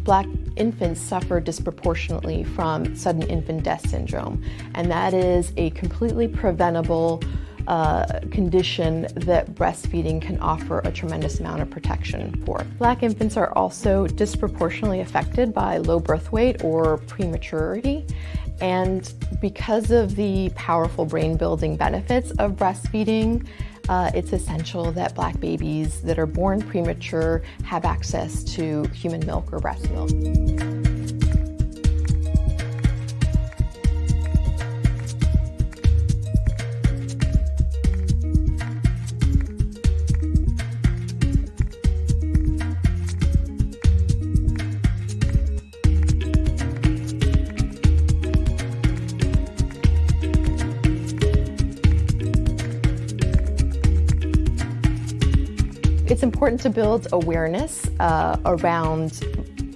Black infants suffer disproportionately from sudden infant death syndrome, and that is a completely preventable condition that breastfeeding can offer a tremendous amount of protection for. Black infants are also disproportionately affected by low birth weight or prematurity, and because of the powerful brain building benefits of breastfeeding, it's essential that Black babies that are born premature have access to human milk or breast milk. It's important to build awareness around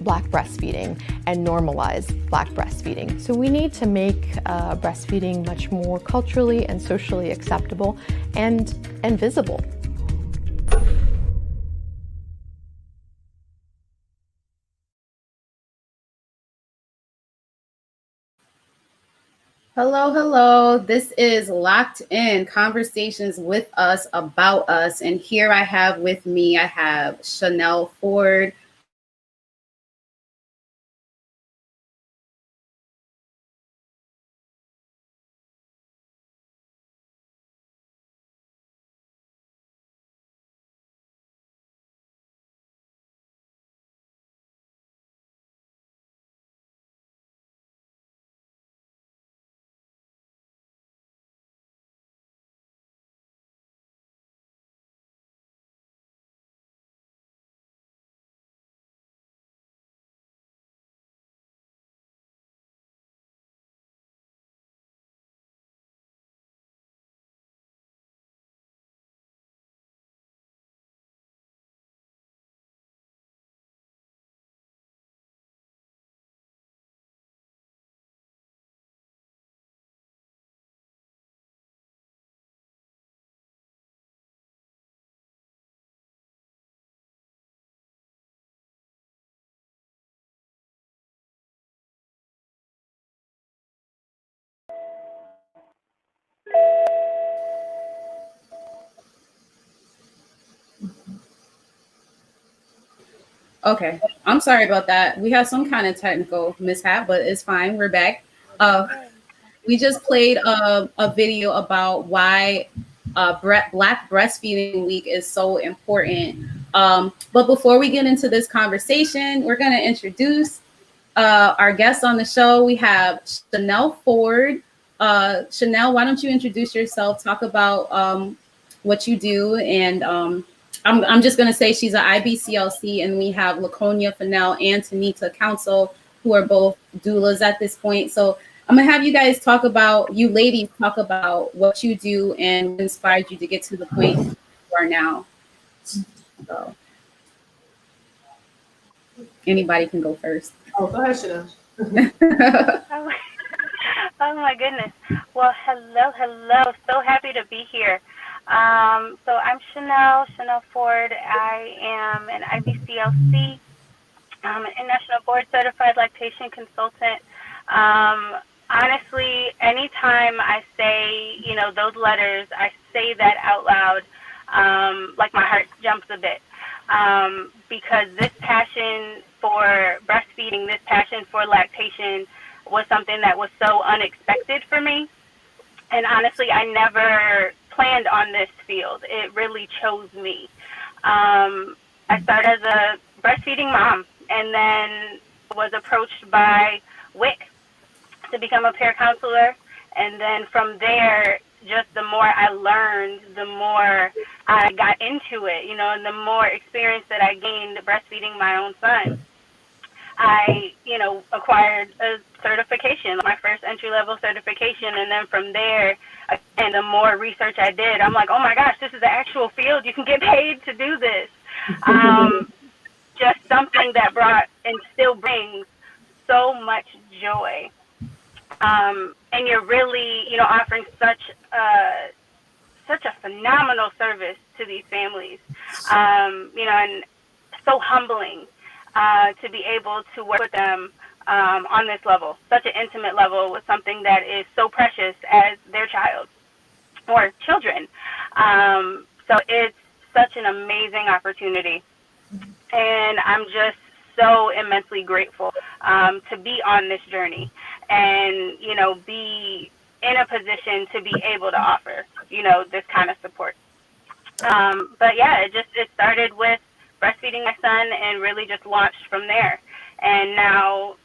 Black breastfeeding and normalize Black breastfeeding. So we need to make breastfeeding much more culturally and socially acceptable and visible. Hello, hello. This is Locked In Conversations with Us About Us. And here I have with me, I have Chanel Ford. Okay, I'm sorry about that. We have some kind of technical mishap, but it's fine. We're back. We just played a video about why Black Breastfeeding Week is so important. But before we get into this conversation, we're going to introduce our guests on the show. We have Chanel Ford. Chanel, why don't you introduce yourself? Talk about what you do, and I'm just going to say she's an IBCLC, and we have Laconia Fennell and Tanita Council, who are both doulas at this point. So I'm going to have you guys talk about, you ladies talk about what you do and what inspired you to get to the point you are now. So anybody can go first. Oh, go ahead, Chanel. Oh my goodness. Well, hello. So happy to be here. So I'm Chanel Ford. I am an IBCLC. I'm an International Board Certified Lactation Consultant. Honestly, anytime I say, those letters, I say that out loud, like my heart jumps a bit. Because this passion for breastfeeding, this passion for lactation was something that was so unexpected for me. And honestly, I never planned on this field. It really chose me. I started as a breastfeeding mom and then was approached by WIC to become a peer counselor. And then from there, just the more I learned, the more I got into it, you know, and the more experience that I gained breastfeeding my own son. I, you know, acquired a certification, my first entry-level certification, and then from there, again, the more research I did, I'm like, oh my gosh, this is the actual field. You can get paid to do this. Just something that brought and still brings so much joy. And you're really, you know, offering such a phenomenal service to these families, you know, and so humbling to be able to work with them on this level, such an intimate level with something that is so precious as their child or children. So it's such an amazing opportunity. And I'm just so immensely grateful to be on this journey and, you know, be in a position to be able to offer, you know, this kind of support. But yeah, it started with breastfeeding my son and really just launched from there. And now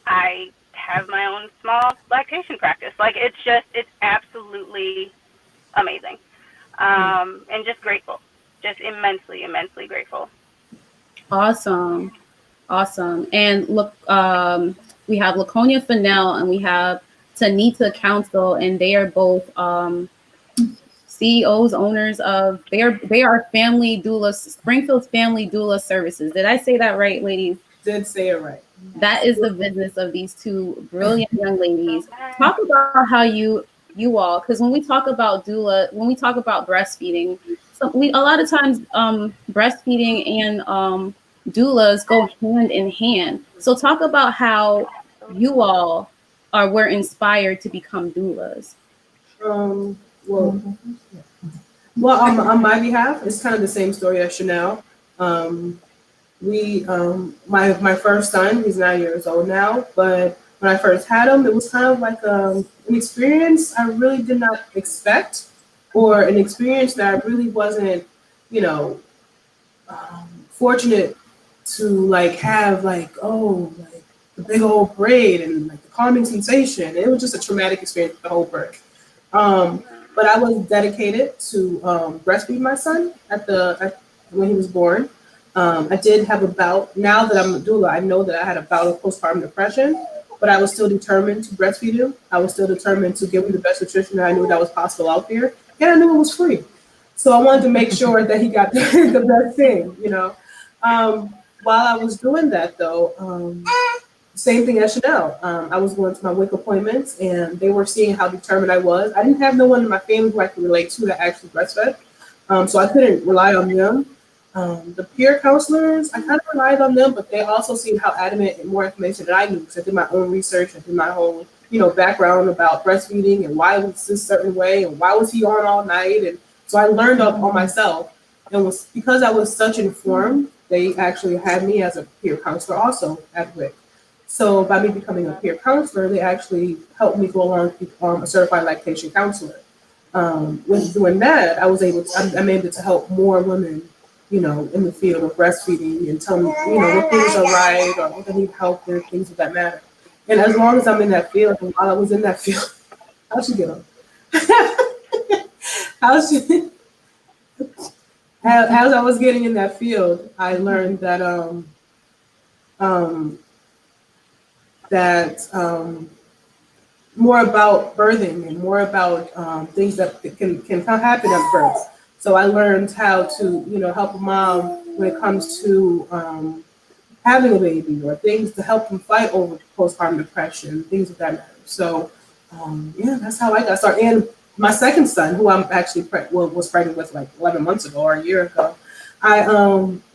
I have my own small lactation practice. Like, it's absolutely amazing. And just grateful, just immensely, immensely grateful. Awesome. And look, we have Laconia Fennell and we have Tanita Council, and they are both CEOs, owners of, they are family doulas, Springfield's Family Doula Services. Did I say that right, ladies? Did say it right. That is the business of these two brilliant young ladies. Talk about how you all, because when we talk about doula, when we talk about breastfeeding, so a lot of times breastfeeding and doulas go hand in hand. So talk about how you all were inspired to become doulas. Well, on my behalf, it's kind of the same story as Chanel. My first son, he's 9 years old now, but when I first had him, it was kind of like an experience I really did not expect, or an experience that I really wasn't, you know, fortunate to like have like the big old braid and like the calming sensation. It was just a traumatic experience with the whole birth. But I was dedicated to breastfeed my son when he was born. I did have a bout. Now that I'm a doula, I know that I had a bout of postpartum depression, but I was still determined to breastfeed him. I was still determined to give him the best nutrition that I knew that was possible out there, and I knew it was free. So I wanted to make sure that he got the best thing, you know. While I was doing that, though, same thing as Chanel. I was going to my WIC appointments, and they were seeing how determined I was. I didn't have no one in my family who I could relate to that actually breastfed, so I couldn't rely on them. The peer counselors, I kind of relied on them, but they also seen how adamant and more information that I knew, because I did my own research, I did my own, you know, background about breastfeeding and why it was this certain way and why was he on all night, and so I learned up on myself. And was because I was such informed, they actually had me as a peer counselor also at WIC. So by me becoming a peer counselor, they actually helped me go along to become a certified lactation counselor. With doing that, I'm able to help more women, you know, in the field of breastfeeding and tell them, you know, what things are right or what they need help with, things of that matter. And as long as I'm in that field, and while I was in that field, how'd she get on? As I was getting in that field, I learned that more about birthing and more about things that can happen at birth. So I learned how to, you know, help a mom when it comes to having a baby, or things to help them fight over postpartum depression, things of that matter. So yeah, that's how I got started. And my second son, who I'm actually was pregnant with like 11 months ago or a year ago,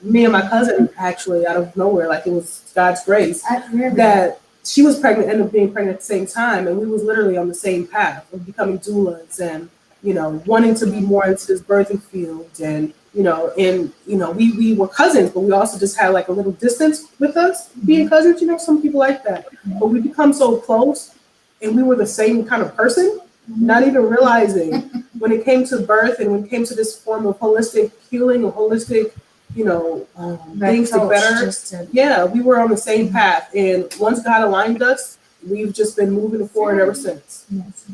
me and my cousin actually out of nowhere, like it was God's grace, that she was pregnant, ended up being pregnant at the same time, and we was literally on the same path of becoming doulas and, you know, wanting to be more into this birthing field. And we were cousins, but we also just had like a little distance with us being cousins. You know, some people like that, but we become so close, and we were the same kind of person, not even realizing when it came to birth and when it came to this form of holistic healing or holistic, you know, things to better. Yeah, we were on the same path. And once God aligned us we've just been moving forward ever since. Yes.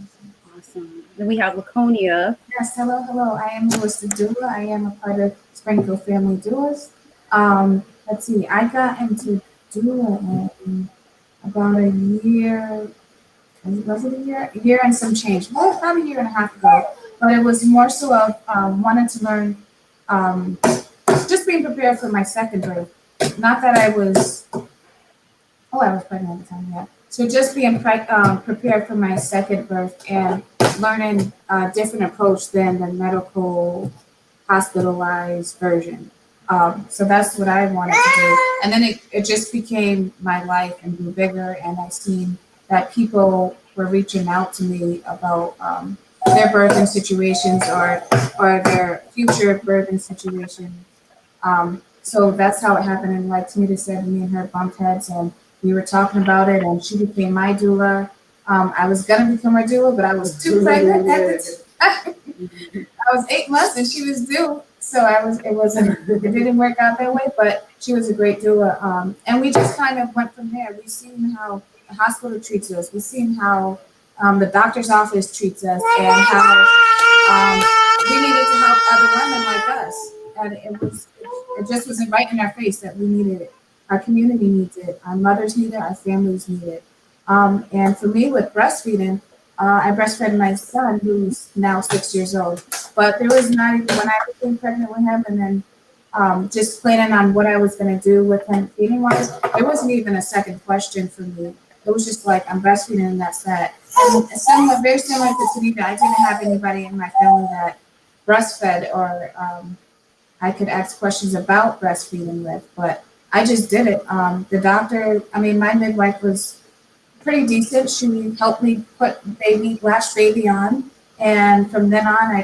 Awesome. Then we have Laconia. Yes, hello. I am Melissa Doula. I am a part of Springfield Family Doulas. Let's see, I got into doula in about a year. Was it a year? A year and some change. Well, about a year and a half ago. But it was more so of wanting to learn, just being prepared for my second birth. Not that I was, I was pregnant at the time, yeah. So just being prepared for my second birth and learning a different approach than the medical hospitalized version. So that's what I wanted to do. And then it just became my life and grew bigger. And I seen that people were reaching out to me about their birthing situations or their future birthing situations. So that's how it happened. And like Tamita said, me and her bumped heads and we were talking about it and she became my doula. I was gonna become her doula, but I was too pregnant at the time. I was 8 months and she was due. So it didn't work out that way, but she was a great doula. And we just kind of went from there. We seen how the hospital treats us. We seen how the doctor's office treats us and how we needed to help other women like us. And it just wasn't right in our face that we needed it. Our community needs it. Our mothers need it. Our families need it. And for me with breastfeeding, I breastfed my son who's now 6 years old. But there was not even, when I became pregnant with him and then just planning on what I was going to do with him feeding wise, there wasn't even a second question for me. It was just like, I'm breastfeeding and that's that. And very similar to Tanita, I didn't have anybody in my family that breastfed or I could ask questions about breastfeeding with, but I just did it. The doctor, my midwife was pretty decent. She helped me put latch baby on. And from then on, I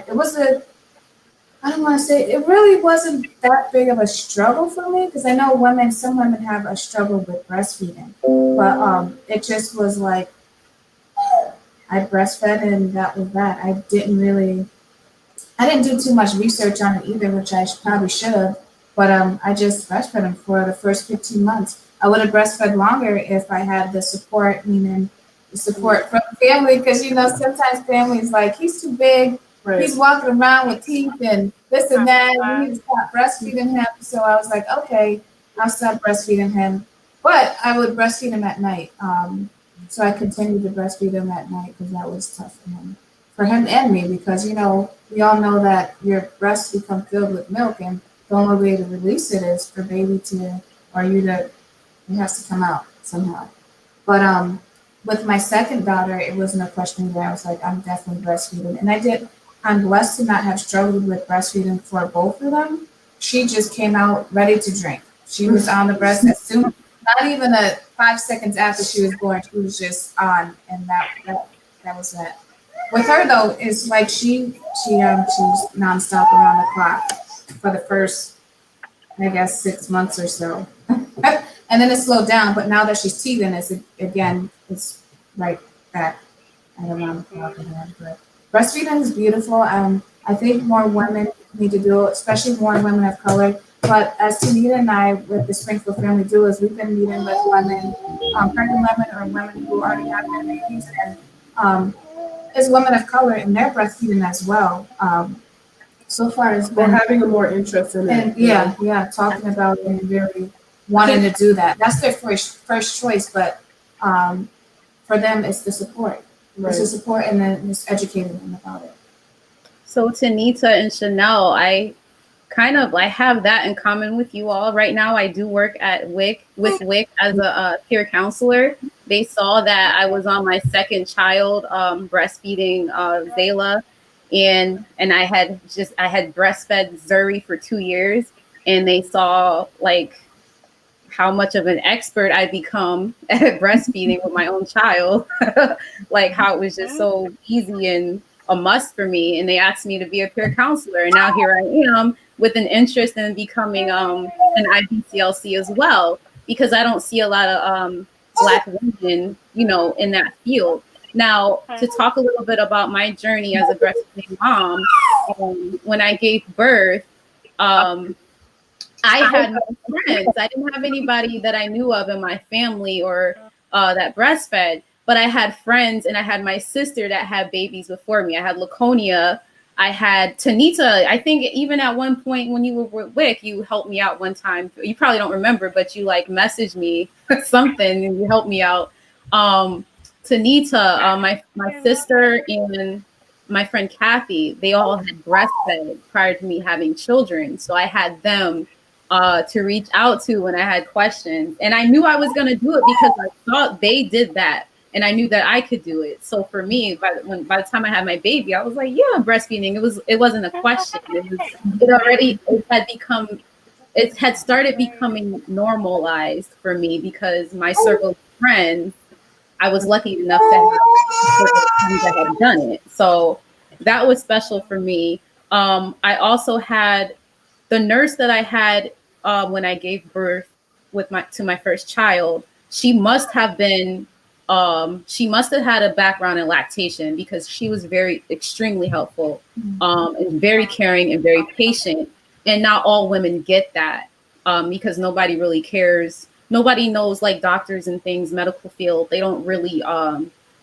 don't want to say, it really wasn't that big of a struggle for me because I know some women have a struggle with breastfeeding. But it just was like, I breastfed and that was that. I didn't do too much research on it either, which I probably should have. But I just breastfed him for the first 15 months. I would have breastfed longer if I had the support, meaning the support from family, because sometimes family's like, he's too big, right. He's walking around with teeth and this and that. We need to stop breastfeeding him. So I was like, okay, I'll stop breastfeeding him. But I would breastfeed him at night. So I continued to breastfeed him at night because that was tough for him and me, because we all know that your breasts become filled with milk, and the only way to release it is for baby it has to come out somehow. But with my second daughter, it wasn't a question where I was like, I'm definitely breastfeeding. And I'm blessed to not have struggled with breastfeeding for both of them. She just came out ready to drink. She was on the breast as soon, not even 5 seconds after she was born, she was just on, and that was that. With her though, it's like she's nonstop around the clock for the first, I guess, 6 months or so. And then it slowed down, but now that she's teething, it's right back at around the clock again. But breastfeeding is beautiful. I think more women need to do it, especially more women of color. But as Tanita and I, with the Springfield Family Doulas, we've been meeting with women, pregnant women or women who already have their babies, and as women of color, and they're breastfeeding as well. So far, it's been having a more interest in it. Yeah, talking about it and really wanting to do that. That's their first choice, but for them, it's the support. Right. It's the support, and then just educating them about it. So Tanita and Chanel, I have that in common with you all. Right now, I do work at WIC as a peer counselor. They saw that I was on my second child, breastfeeding Zayla, and I had breastfed Zuri for 2 years, and they saw like how much of an expert I become at breastfeeding with my own child, like how it was just so easy and a must for me. And they asked me to be a peer counselor, and now here I am with an interest in becoming an IBCLC as well, because I don't see a lot of Black women, in that field. Now, to talk a little bit about my journey as a breastfeeding mom, when I gave birth, I had no friends. I didn't have anybody that I knew of in my family or that breastfed. but I had friends and I had my sister that had babies before me. I had Laconia. I had Tanita. I think even at one point when you were with Wick, you helped me out one time. You probably don't remember, but you like messaged me something and you helped me out. Tanita, my sister and my friend Kathy, they all had breastfed prior to me having children. So I had them to reach out to when I had questions. And I knew I was going to do it because I thought they did that. And I knew that I could do it. So for me, by the time I had my baby, I was like, yeah, I'm breastfeeding. It wasn't a question. It had started becoming normalized for me because my circle of friends, I was lucky enough to have friends that had done it. So that was special for me. I also had the nurse that I had when I gave birth to my first child. She must have had a background in lactation because she was extremely helpful, and very caring and very patient. And not all women get that because nobody really cares. Nobody knows, like doctors and things, medical field, they don't really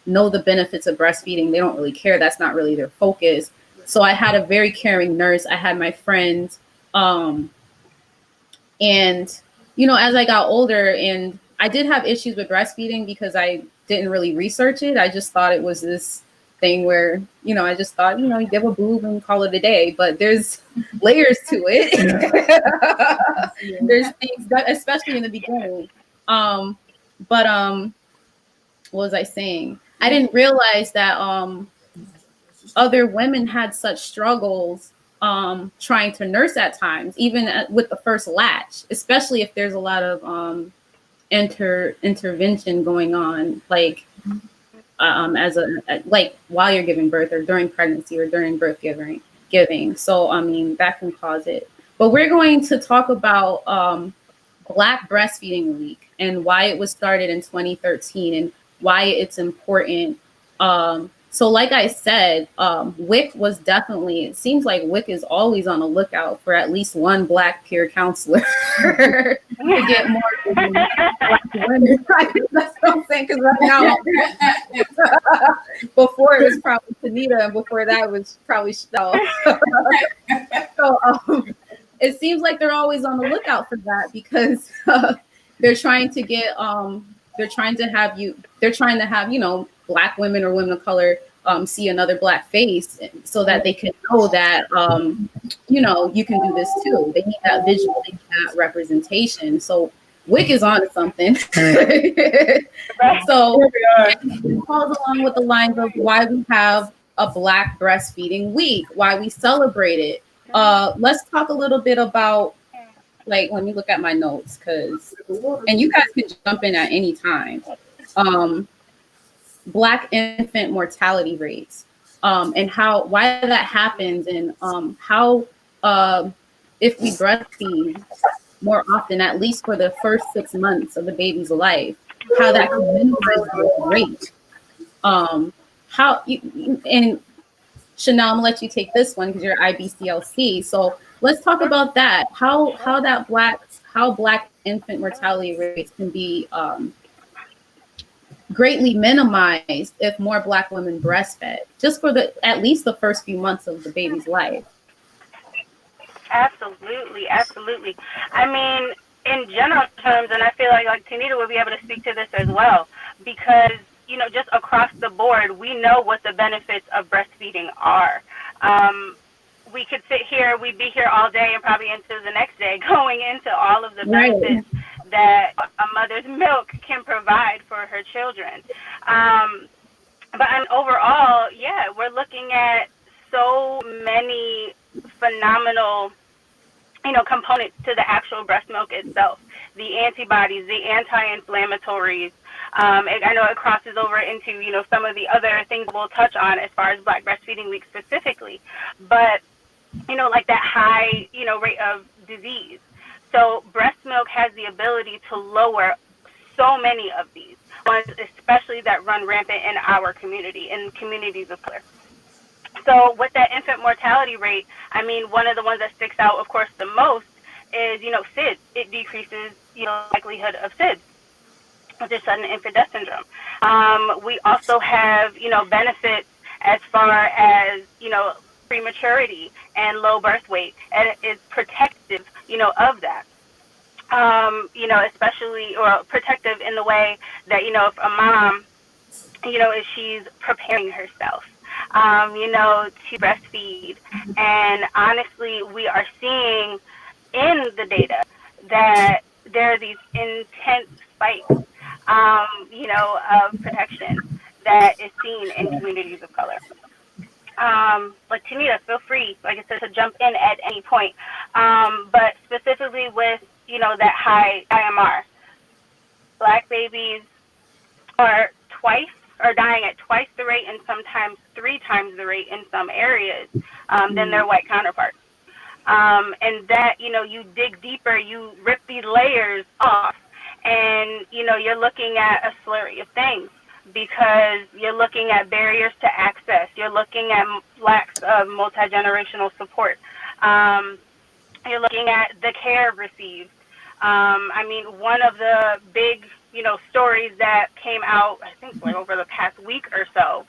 know the benefits of breastfeeding. They don't really care. That's not really their focus. So I had a very caring nurse. I had my friends. And, as I got older, and I did have issues with breastfeeding because I didn't really research it. I just thought it was this thing where, I just thought, you give a boob and call it a day, but there's layers to it. There's things that, especially in the beginning. What was I saying? I didn't realize that other women had such struggles trying to nurse at times, even with the first latch, especially if there's a lot of intervention going on, like while you're giving birth or during pregnancy or during birth giving. So, that can cause it. But we're going to talk about Black Breastfeeding Week and why it was started in 2013 and why it's important. So like I said, WIC was definitely, it seems like WIC is always on the lookout for at least one Black peer counselor to get more Black women. That's what I'm saying, because right now, before it was probably Tanita, and before that was probably Stella. So it seems like they're always on the lookout for that because they're trying to have Black women or women of color see another Black face so that they can know that, you can do this too. They need that visual, they need that representation. So WIC is on something. So it falls along with the lines of why we have a Black Breastfeeding Week, why we celebrate it. Let's talk a little bit about, let me look at my notes, and you guys can jump in at any time. Black infant mortality rates, and why that happens, and how if we breastfeed more often, at least for the first 6 months of the baby's life, how that can minimize the rate. And Chanel, I'm gonna let you take this one because you're IBCLC. So let's talk about that. How Black infant mortality rates can be greatly minimized if more Black women breastfed, just for at least the first few months of the baby's life. Absolutely. I mean, in general terms, and I feel like Tanita would be able to speak to this as well, because just across the board, we know what the benefits of breastfeeding are. We could sit here, we'd be here all day and probably into the next day going into all of the benefits that a mother's milk can provide for her children. But overall, we're looking at so many phenomenal, components to the actual breast milk itself. The antibodies, the anti-inflammatories. I know it crosses over into, some of the other things we'll touch on as far as Black Breastfeeding Week specifically. But, like that high, rate of disease. So breast milk has the ability to lower so many of these ones, especially that run rampant in our community, in communities of color. So with that infant mortality rate, I mean, one of the ones that sticks out, of course, the most is, SIDS. It decreases, likelihood of SIDS. which is sudden infant death syndrome. We also have, benefits as far as, prematurity and low birth weight, and it is protective, of that. Especially or protective in the way that, if a mom, if she's preparing herself, to breastfeed. And honestly, we are seeing in the data that there are these intense spikes, of protection that is seen in communities of color. Like Tanita, feel free, like I said, to jump in at any point. But specifically with, that high IMR, Black babies are dying at twice the rate and sometimes 3 times the rate in some areas than their white counterparts. And that, you dig deeper, you rip these layers off, and, you're looking at a slurry of things, because you're looking at barriers to access, you're looking at lacks of multi-generational support, you're looking at the care received. One of the big, stories that came out, I think, like over the past week or so,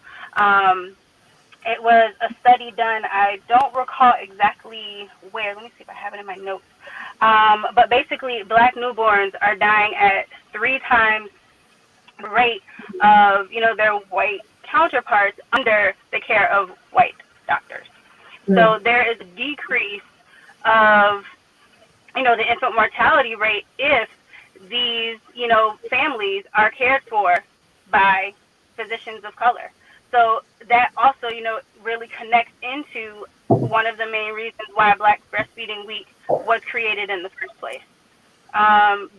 it was a study done. I don't recall exactly where. Let me see if I have it in my notes. But basically, Black newborns are dying at 3 times the rate of, their white counterparts under the care of white doctors. So there is a decrease of, the infant mortality rate if these, families are cared for by physicians of color. So that also, really connects into one of the main reasons why Black Breastfeeding Week was created in the first place.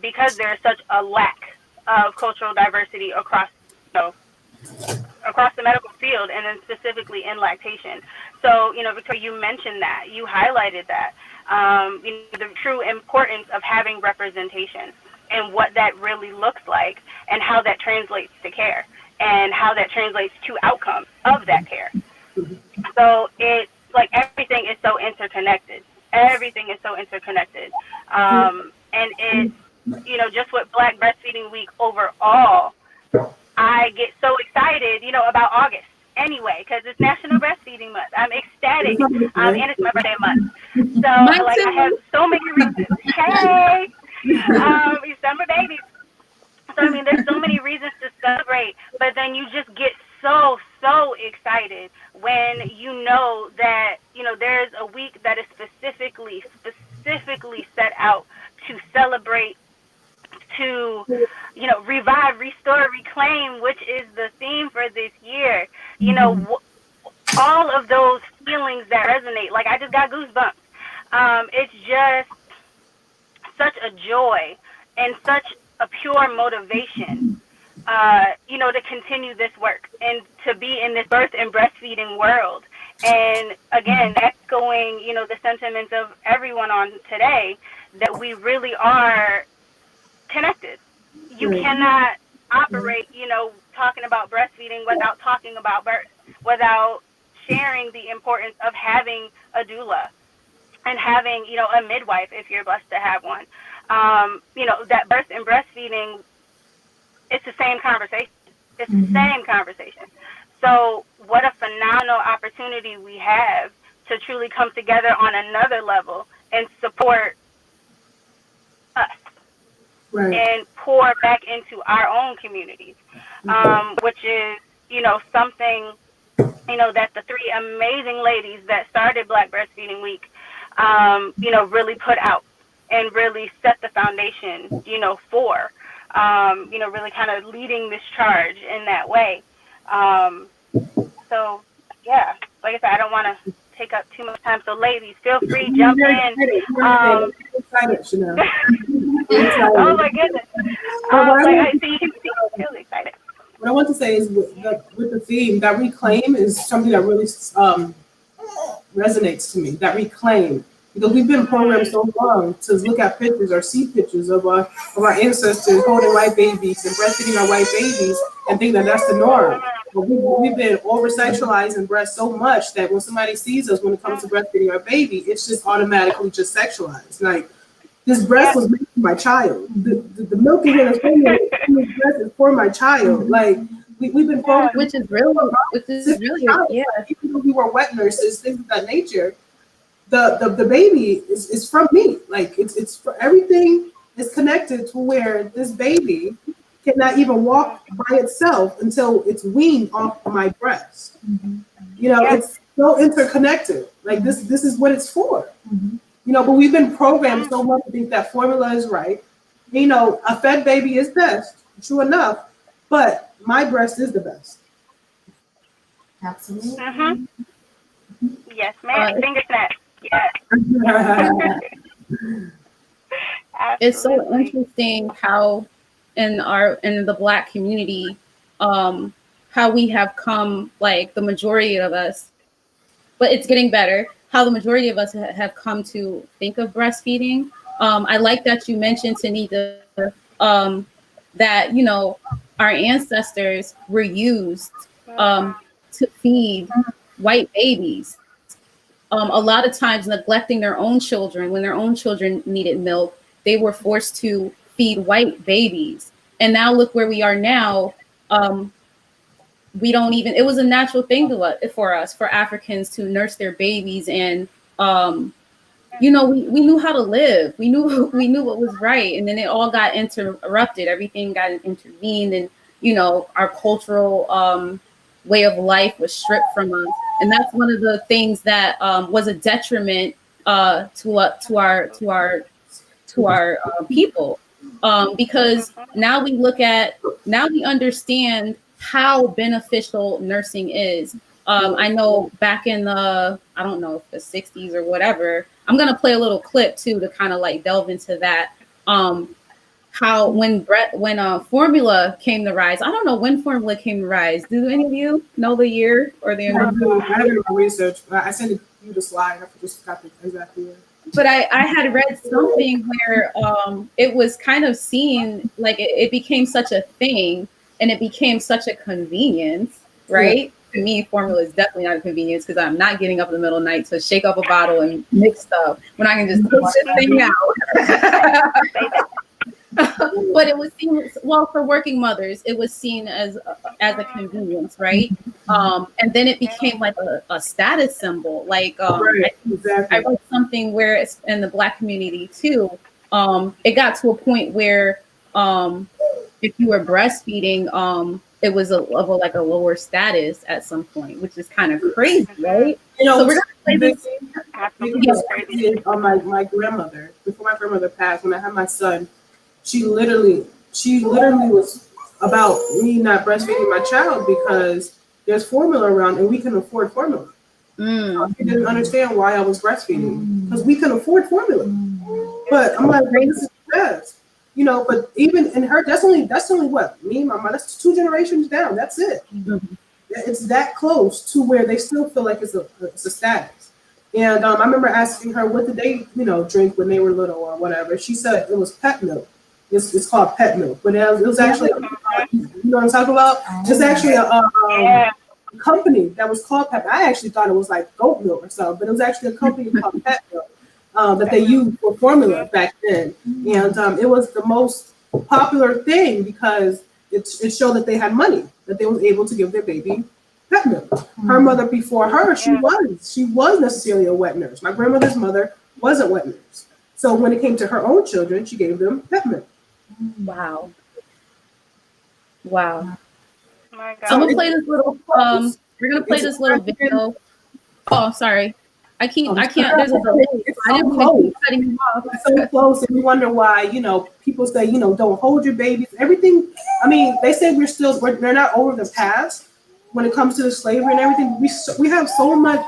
Because there is such a lack of cultural diversity across, across the medical field, and then specifically in lactation. So, Victoria, you mentioned that, you highlighted that, the true importance of having representation and what that really looks like and how that translates to care and how that translates to outcomes of that care. So it's like everything is so interconnected. Everything is so interconnected. And it's, just with Black Breastfeeding Week overall, I get so excited, about August anyway, because it's National Breastfeeding Month. I'm ecstatic, and it's my birthday month. So, I have so many reasons. Hey! Summer babies. So, there's so many reasons to celebrate, but then you just get so excited when you know that, there's a week that is specifically set out to celebrate, to, revive, restore, reclaim, which is the theme for this year. All of those feelings that resonate, like I just got goosebumps. It's just such a joy and such a pure motivation, to continue this work and to be in this birth and breastfeeding world. And again, echoing, the sentiments of everyone on today, that we really are connected. You cannot operate, talking about breastfeeding without talking about birth, without sharing the importance of having a doula and having, a midwife if you're blessed to have one. That birth and breastfeeding, it's the same conversation. It's the same conversation. So what a phenomenal opportunity we have to truly come together on another level and support us. And pour back into our own communities, which is, something, that the 3 amazing ladies that started Black Breastfeeding Week, really put out and really set the foundation, for, really kind of leading this charge in that way. So, yeah, like I said, I don't want to take up too much time. So, ladies, feel free, jump in. Oh my goodness! I see you can feel excited. What I want to say is with the theme, that reclaim is something that really resonates to me. That reclaim, because we've been programmed so long to look at pictures or see pictures of our ancestors holding white babies and breastfeeding our white babies and think that that's the norm. But we've been over-sexualizing breast so much that when somebody sees us when it comes to breastfeeding our baby, it's just automatically just sexualized. Like, This breast was made for my child. The milk in this breast is for my child. Like we've been programmed, which is really, yeah. Even though we were wet nurses, things of that nature, the baby is from me. Like it's for everything is connected to where this baby cannot even walk by itself until it's weaned off of my breast. You know, it's so interconnected. Like this is what it's for. You know, but we've been programmed so much to think that formula is right. You know, a fed baby is best, true enough, but my breast is the best. Absolutely. Yes, ma'am. Finger snap. Yes. It's so interesting how in the Black community, how we have come, like the majority of us, but it's getting better, how the majority of us have come to think of breastfeeding. I like that you mentioned, Tanita, that, you know, our ancestors were used to feed white babies. A lot of times neglecting their own children. When their own children needed milk, they were forced to feed white babies. And now look where we are now. We don't even, it was a natural thing for us, for Africans to nurse their babies. And, you know, we knew how to live. We knew what was right. And then it all got interrupted. Everything got intervened. And, you know, our cultural way of life was stripped from us. And that's one of the things that was a detriment to our people. Because now we understand how beneficial nursing is. I know back in the, I don't know if the 60s or whatever, I'm going to play a little clip too, to kind of like delve into that. How when formula came to rise, I don't know when formula came to rise. Do any of you know the year or the end? I haven't done research. I sent you the slide. I just got the exact year. But I had read something where it was kind of seen, like it became such a thing and it became such a convenience, right? Yeah. To me, formula is definitely not a convenience because I'm not getting up in the middle of the night to shake up a bottle and mix stuff when I can just push this thing out. But it was seen, well, for working mothers, it was seen as a convenience, right? And then it became like a status symbol. Like right, exactly. I read something where it's in the Black community too. It got to a point where if you were breastfeeding, it was like a lower status at some point, which is kind of crazy, right? You know, so we're gonna play this. On my grandmother, before my grandmother passed, when I had my son. She literally was about me not breastfeeding my child because there's formula around and we can afford formula. She didn't understand why I was breastfeeding because we can afford formula. But I'm like, this is the best, you know. But even in her, that's only what me and my mom. That's 2 generations down. That's it. It's that close to where they still feel like it's a status. And I remember asking her what did they drink when they were little or whatever. She said it was pet milk. It's called pet milk, but it was actually, you know what I'm talking about? It's actually a company that was called Pet. I actually thought it was like goat milk or something, but it was actually a company called Pet Milk that they used for formula back then. And it was the most popular thing because it showed that they had money, that they was able to give their baby pet milk. Her mother before her, she was necessarily a wet nurse. My grandmother's mother was a wet nurse. So when it came to her own children, she gave them pet milk. Wow. My God. So I'm gonna play this little we're gonna play this little video. Oh, sorry. I can't, there's a delay. I didn't want to keep cutting you off. It's so close, and you wonder why, people say, don't hold your babies. Everything, I mean, they say they're not over the past when it comes to the slavery and everything. We have so much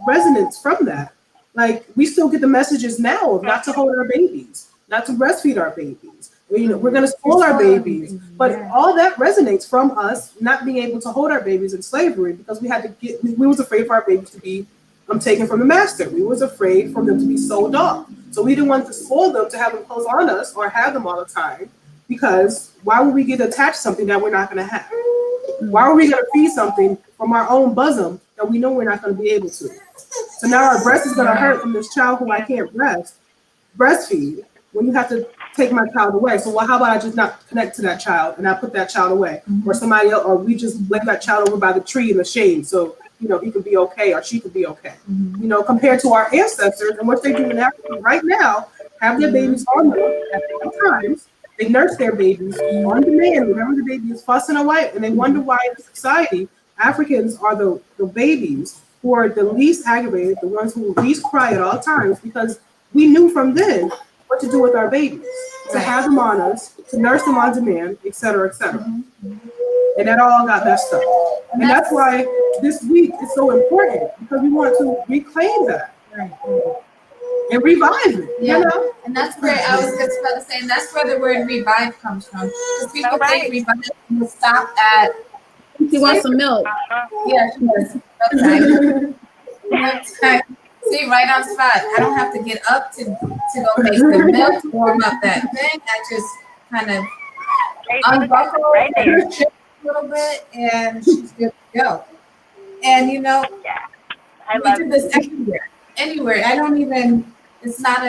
resonance from that. Like, we still get the messages now of not to hold our babies, not to breastfeed our babies. We're going to spoil our babies. But all that resonates from us not being able to hold our babies in slavery because we was afraid for our babies to be taken from the master. We was afraid for them to be sold off. So we didn't want to spoil them to have them close on us or have them all the time, because why would we get attached to something that we're not going to have? Why are we going to feed something from our own bosom that we know we're not going to be able to? So now our breast is going to hurt from this child who I can't breastfeed. when you have to take my child away. So, well, how about I just not connect to that child and I put that child away, or somebody else, or we just let that child over by the tree in the shade, so he could be okay or she could be okay. Compared to our ancestors and what they do in Africa right now, have their babies on them at all times. They nurse their babies on demand whenever the baby is fussing away, and they wonder why in society Africans are the babies who are the least aggravated, the ones who least cry at all times, because we knew from then what to do with our babies, to have them on us, to nurse them on demand, et cetera, et cetera. And that all got messed up. And that's why this week is so important, because we want to reclaim that and revive it. Yeah, and that's where I was just about to say, and that's where the word revive comes from. Because people think revive will stop at. She wants some milk. Yeah, she does. Okay. See, right on spot. I don't have to get up to go make the milk, to warm up that thing. I just kind of unbuckle and shift a little bit, and she's good to go. And we do this everywhere. Anywhere. I don't even. It's not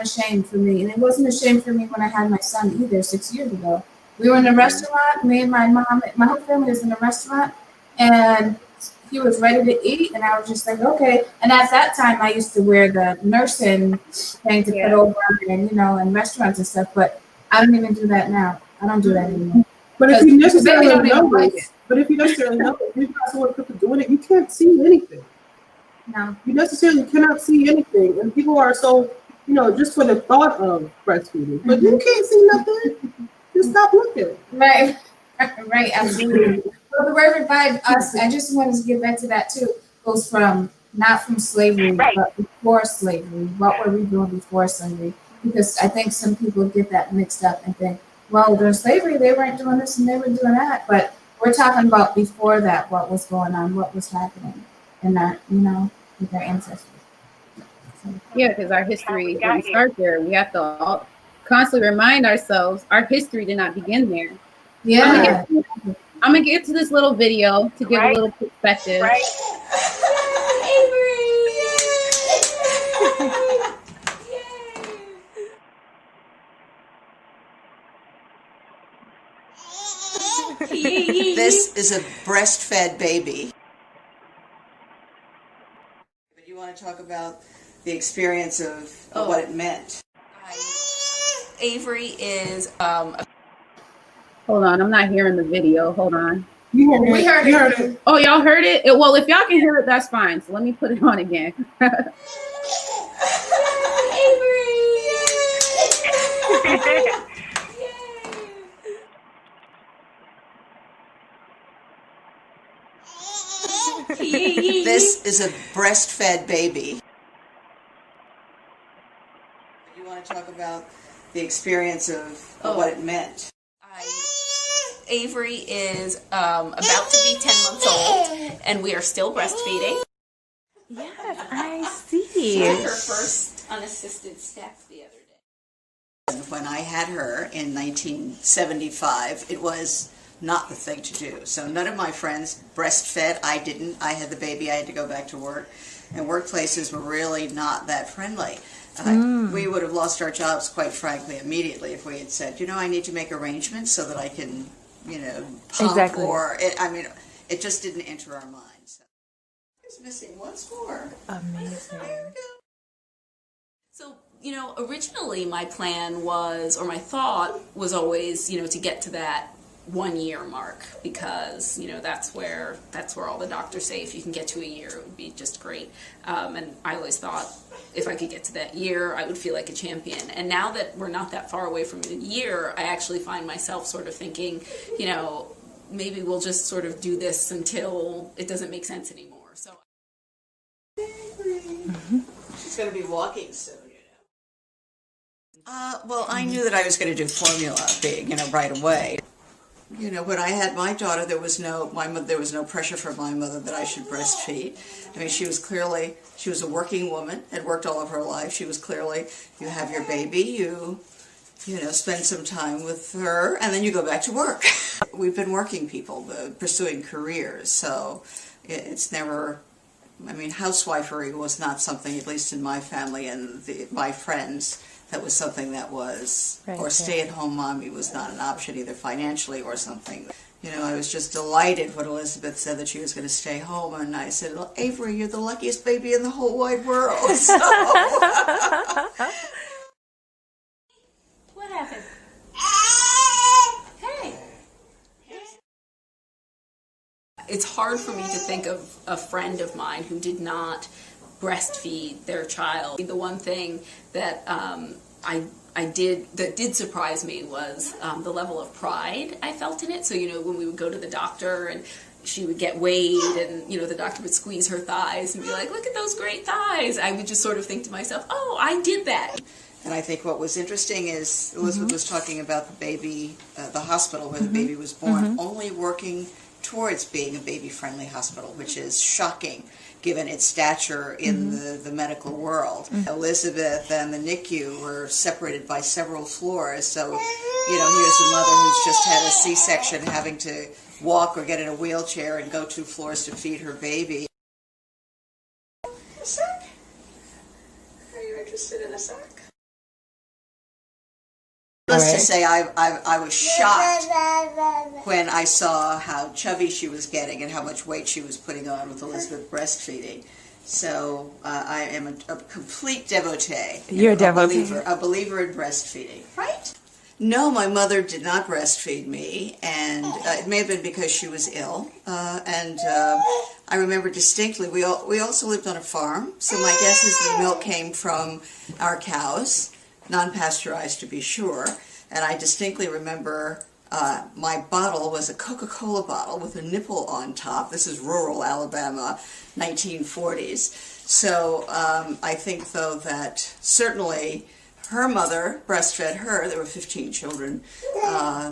a shame for me, and it wasn't a shame for me when I had my son either 6 years ago. We were in a restaurant. Me and my mom, my whole family was in a restaurant, and he was ready to eat, and I was just like, okay. And at that time, I used to wear the nursing thing to put over, and in restaurants and stuff. But I don't even do that now. I don't do that anymore. But if you necessarily know it, you've got someone doing it, you can't see anything. No. You necessarily cannot see anything, and people are so, just for the thought of breastfeeding, but you can't see nothing. Just stop looking. Right, absolutely. Well, the word revive us, I just wanted to get back to that too, goes from not from slavery, but before slavery. What were we doing before slavery? Because I think some people get that mixed up and think, well, during slavery, they weren't doing this and they were doing that. But we're talking about before that, what was going on, what was happening, and that, with our ancestors. So. Yeah, because our history didn't start there. We have to constantly remind ourselves our history did not begin there. Yeah. I'm gonna get to this little video to give a little perspective. This is a breastfed baby. But you want to talk about the experience of what it meant. Avery is Hold on, I'm not hearing the video. Hold on. We heard it. Oh, y'all heard it? Well, if y'all can hear it, that's fine. So let me put it on again. This is a breastfed baby. You want to talk about the experience of what it meant. Avery is about to be 10 months old, and we are still breastfeeding. Yes, I see. She took her first unassisted step the other day. When I had her in 1975, it was not the thing to do. So none of my friends breastfed. I didn't. I had the baby. I had to go back to work. And workplaces were really not that friendly. We would have lost our jobs, quite frankly, immediately if we had said, I need to make arrangements so that I can, pump. Exactly. Or, it just didn't enter our minds. It's missing once more. Amazing. There we go. So, originally my plan was, or my thought was always, to get to that 1 year mark, because that's where all the doctors say if you can get to a year it would be just great, and I always thought if I could get to that year I would feel like a champion. And now that we're not that far away from a year, I actually find myself sort of thinking, maybe we'll just sort of do this until it doesn't make sense anymore. So She's going to be walking soon. Well, I knew that I was going to do formula right away. When I had my daughter, there was no pressure from my mother that I should breastfeed. I mean, she was a working woman, had worked all of her life. She was clearly, you have your baby, you spend some time with her, and then you go back to work. We've been working people, pursuing careers, so it's never, housewifery was not something, at least in my family and my friends, that was something that was, Right, or stay-at-home mommy was not an option either financially or something. You know, I was just delighted when Elizabeth said that she was going to stay home, and I said, well, Avery, you're the luckiest baby in the whole wide world. So. What happened? Hey. It's hard for me to think of a friend of mine who did not breastfeed their child. The one thing that I did that did surprise me was the level of pride I felt in it. So, you know, when we would go to the doctor and she would get weighed and, you know, the doctor would squeeze her thighs and be like, look at those great thighs. I would just sort of think to myself, oh, I did that. And I think what was interesting is Elizabeth was talking about the baby, the hospital where the baby was born, only working towards being a baby-friendly hospital, which is shocking given its stature in the medical world. Elizabeth and the NICU were separated by several floors, so, you know, here's a mother who's just had a C-section having to walk or get in a wheelchair and go 2 floors to feed her baby. A sec? Are you interested in a sec? Let's just say I was shocked when I saw how chubby she was getting and how much weight she was putting on with Elizabeth breastfeeding. So I am a complete devotee. You're a devotee. A believer in breastfeeding, right? No, my mother did not breastfeed me, and it may have been because she was ill. I remember distinctly, we also lived on a farm, so my guess is the milk came from our cows. Non-pasteurized to be sure, and I distinctly remember my bottle was a Coca-Cola bottle with a nipple on top. This is rural Alabama, 1940s. So I think, though, that certainly her mother breastfed her. There were 15 children.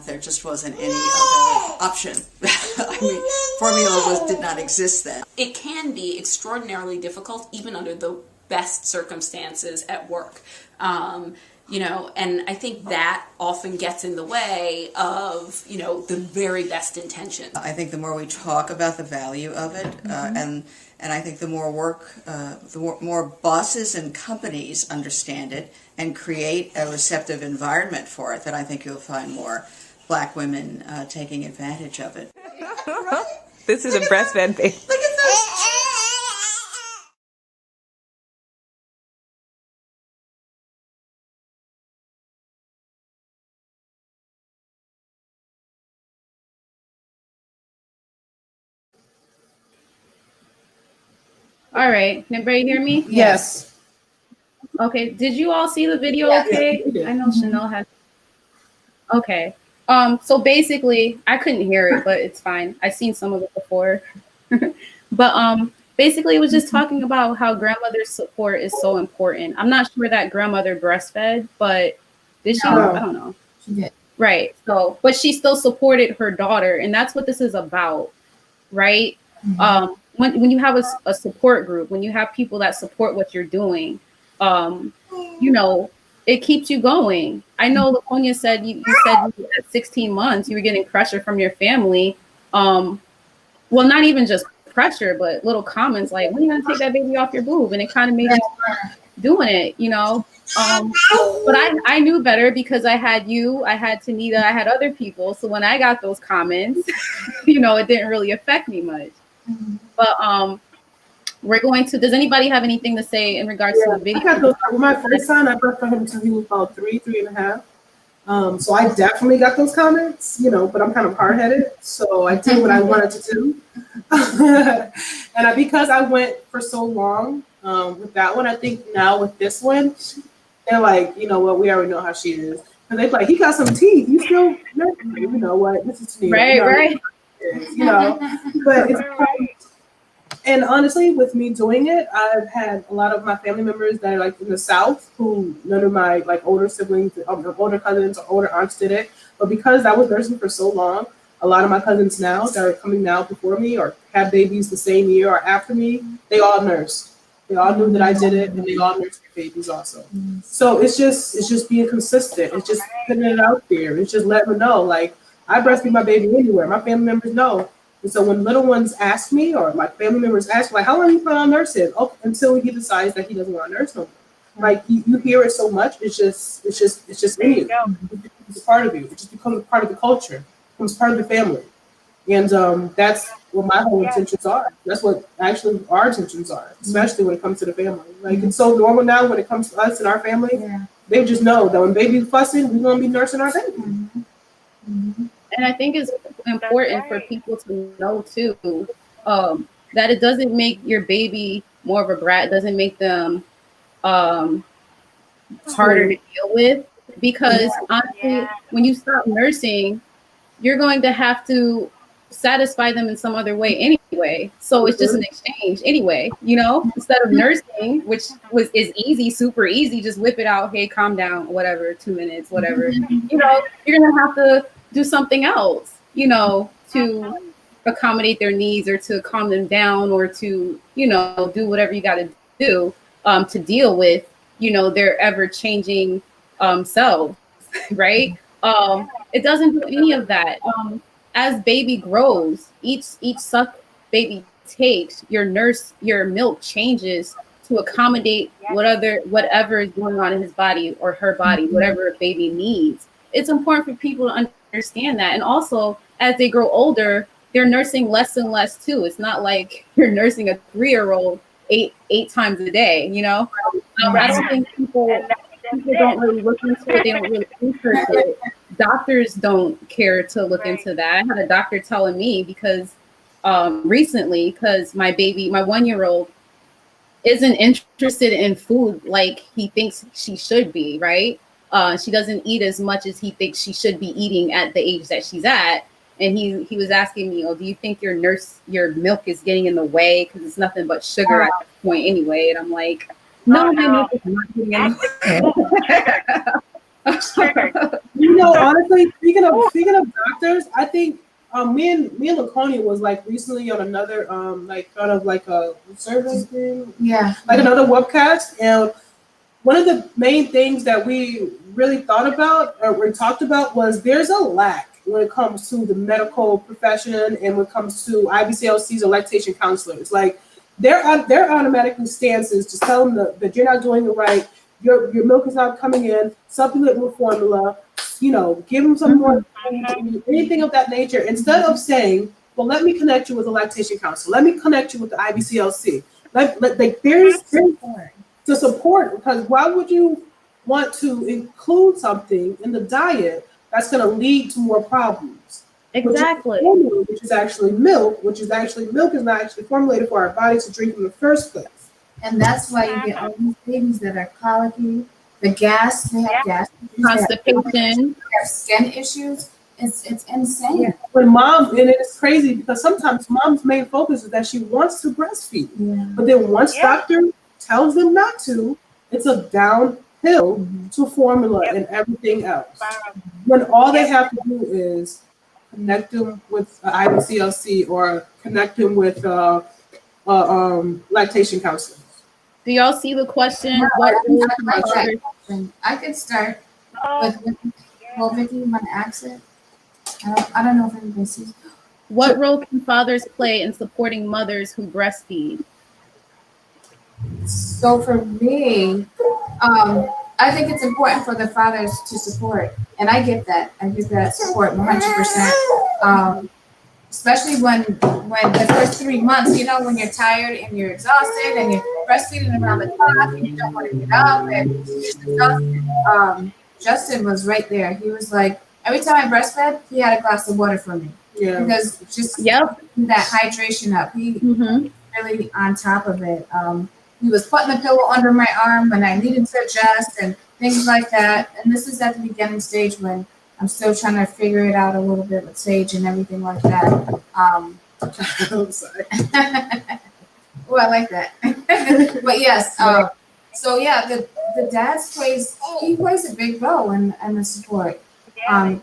There just wasn't any other option. I mean, formula did not exist then. It can be extraordinarily difficult, even under the best circumstances at work. You know, and I think that often gets in the way of, you know, the very best intentions. I think the more we talk about the value of it, and I think the more work, the more bosses and companies understand it and create a receptive environment for it, then I think you'll find more Black women taking advantage of it. This is a breastfed baby. Look at this. All right. Can everybody hear me? Yes. Okay. Did you all see the video? Okay. Yeah, I know Chanel has. Okay. So basically, I couldn't hear it, but it's fine. I've seen some of it before. But basically, it was just talking about how grandmother's support is so important. I'm not sure that grandmother breastfed, but did she? No. I don't know. She did. Right. So, but she still supported her daughter, and that's what this is about, right? When you have a support group, when you have people that support what you're doing, you know, it keeps you going. I know Laconia said you said at 16 months you were getting pressure from your family. Well, not even just pressure, but little comments like, when are you gonna take that baby off your boob? And it kind of made you doing it, you know. But I knew better because I had you, I had Tanita, I had other people. So when I got those comments, you know, it didn't really affect me much. But we're going to, does anybody have anything to say in regards to the video? I got those, with my first son, I breastfed him until he was about 3.5. So I definitely got those comments, you know, but I'm kind of hard-headed, so I did what I wanted to do. And because I went for so long with that one, I think now with this one, they're like, you know what, we already know how she is. And they're like, he got some teeth, you still, you know what, this is Tanita. Right, you know, right. You know, but it's and honestly, with me doing it, I've had a lot of my family members that are like in the South who none of my like older siblings, older cousins or older aunts did it. But because I was nursing for so long, a lot of my cousins now that are coming now before me or have babies the same year or after me, they all nursed. They all knew that I did it, and they all nursed their babies also. So it's just being consistent. It's just putting it out there. It's just letting them know, like, I breastfeed my baby anywhere. My family members know. And so when little ones ask me, or my family members ask, like, how long are you planning on nursing? Oh, until he decides that he doesn't want to nurse no more. Like you hear it so much, it's just There in you you. go. It's part of you. It just becomes part of the culture. It becomes part of the family. And that's what my whole Yeah. intentions are. That's what actually our intentions are, especially when it comes to the family. Like it's so normal now when it comes to us and our family. Yeah. They just know that when baby's fussing, we're gonna be nursing our baby. And I think it's important for people to know too, that it doesn't make your baby more of a brat. It doesn't make them harder to deal with, because honestly, Yeah. when you stop nursing, you're going to have to satisfy them in some other way anyway. So it's just an exchange anyway, instead of nursing, which is easy, super easy, just whip it out. Hey, calm down, whatever, 2 minutes, whatever. You're going to have to do something else, to accommodate their needs or to calm them down or to, do whatever you got to do to deal with, their ever changing selves, right? It doesn't do any of that. As baby grows, each suck baby takes, your milk changes to accommodate whatever is going on in his body or her body, whatever a baby needs. It's important for people to understand that. And also, as they grow older, they're nursing less and less too. It's not like you're nursing a 3-year-old eight times a day. I don't think people don't really look into it. They don't really research it. Doctors don't care to look into that. I had a doctor telling me because recently, because my 1-year-old isn't interested in food like he thinks she should be, right? She doesn't eat as much as he thinks she should be eating at the age that she's at. And he was asking me, "Oh, do you think your milk is getting in the way? Because it's nothing but sugar at this point anyway." And I'm like, "No, my milk is not getting in the way." Honestly, speaking of doctors, I think me and Laconia was like recently on another like kind of like a survey thing, like another webcast, and one of the main things that we really thought about or we talked about was there's a lack when it comes to the medical profession and when it comes to IBCLCs or lactation counselors. Like their automatically stances just tell them that you're not doing it right, your milk is not coming in, supplement with formula, give them some more, anything of that nature, instead of saying, well, let me connect you with a lactation counselor, let me connect you with the IBCLC. There's to support, because why would you want to include something in the diet that's going to lead to more problems? Exactly. Which is actually milk, milk is not actually formulated for our bodies to drink in the first place. And that's why you get all these babies that are colicky, the gas, they have gas, constipation, they have skin issues. It's insane. Yeah. When mom, and it's crazy because sometimes mom's main focus is that she wants to breastfeed, but then once doctor tells them not to, it's a downhill to formula and everything else. When all they have to do is connect them with IBCLC or connect them with lactation counselors. Do y'all see the question? I could start with Vicky, you want to ask it? I don't know if anybody sees. What role can fathers play in supporting mothers who breastfeed? So for me, I think it's important for the fathers to support, and I get that. I get that support 100%. Especially when the first 3 months, when you're tired and you're exhausted and you're breastfeeding around the clock and you don't want to get up and you're just exhausted. Justin was right there. He was like, every time I breastfed, he had a glass of water for me. Yeah. Because just that hydration up. He really on top of it. He was putting the pillow under my arm when I needed to adjust and things like that. And this is at the beginning stage when I'm still trying to figure it out a little bit with Sage and everything like that. I'm sorry. Oh, I like that. But yes, so yeah, the dad plays a big role in the support.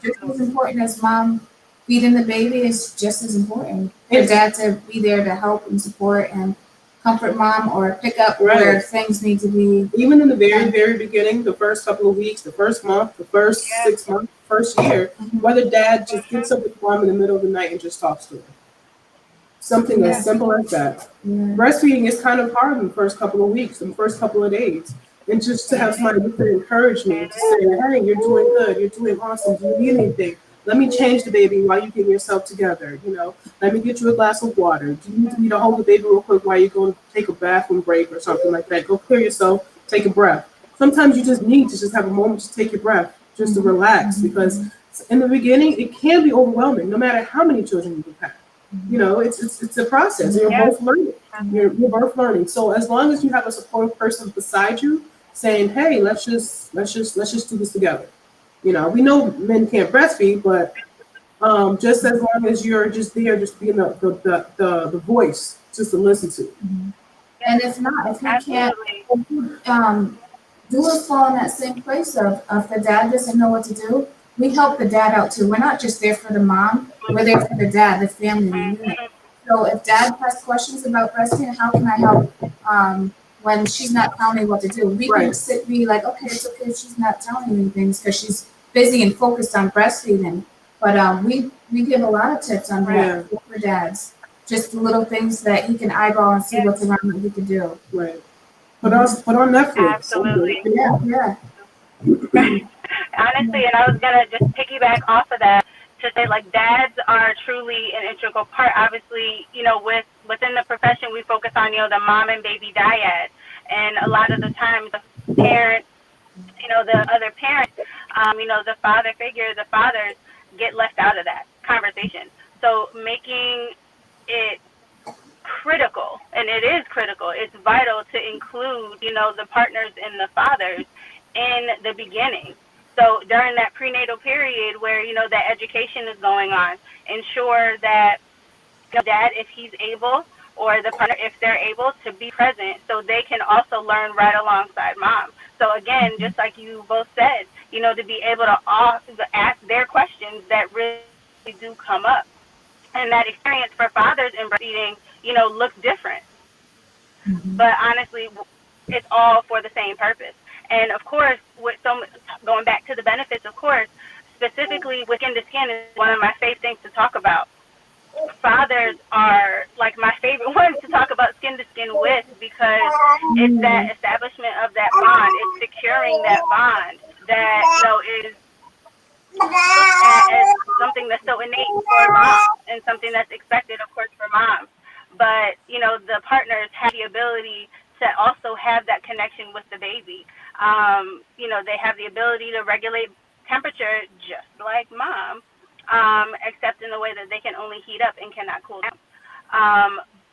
Just as important as mom feeding the baby is just as important. For dad to be there to help and support and comfort mom or pick up where things need to be. Even in the very, very beginning, the first couple of weeks, the first month, the first 6 months, first year, whether dad just gets up with mom in the middle of the night and just talks to her. Something as simple as that. Breastfeeding is kind of hard in the first couple of weeks, in the first couple of days. And just to have somebody with to encourage me, to say, hey, you're doing good, you're doing awesome, do you need anything? Let me change the baby while you get yourself together, you know. Let me get you a glass of water. Do you need me to hold the baby real quick while you go and take a bathroom break or something like that? Go clear yourself, take a breath. Sometimes you just need to just have a moment to take your breath, just to relax, because in the beginning, it can be overwhelming, no matter how many children you have. You know, it's a process. You're both learning. You're both learning. So as long as you have a supportive person beside you, saying, "Hey, let's just do this together." You know, we know men can't breastfeed, but just as long as you're just there, just being the voice, just to listen to. And if not, if he can't, doulas fall in that same place of if the dad doesn't know what to do, we help the dad out too. We're not just there for the mom, we're there for the dad, the family, the unit. So if dad has questions about breastfeeding, how can I help when she's not telling me what to do? We can be like, okay, it's okay if she's not telling me things because she's busy and focused on breastfeeding. But we give a lot of tips on that for dads. Just the little things that he can eyeball and see what's around that he can do. Right. Put on Netflix. Absolutely. Yeah. Honestly, and I was gonna just piggyback off of that to say, like, dads are truly an integral part. Obviously, you know, within the profession, we focus on, you know, the mom and baby dyad, and a lot of the times the parents, you know, the other parents, you know, the father figure, the fathers get left out of that conversation. So making it critical, and it is critical, it's vital to include, you know, the partners and the fathers in the beginning. So during that prenatal period where, you know, that education is going on, ensure that, you know, dad, if he's able, or the partner, if they're able, to be present so they can also learn right alongside mom. So again, just like you both said, you know, to be able to ask their questions that really do come up. And that experience for fathers in breastfeeding, you know, looks different. But honestly, it's all for the same purpose. And of course, going back to the benefits, of course, specifically with skin to skin is one of my favorite things to talk about. Fathers are like my favorite ones to talk about skin to skin with, because it's that establishment of that bond. It's securing that bond that, you know, is looked at as something that's so innate for mom and something that's expected, of course, for mom. But, you know, the partners have the ability to also have that connection with the baby. You know, they have the ability to regulate temperature just like mom, except in the way that they can only heat up and cannot cool down.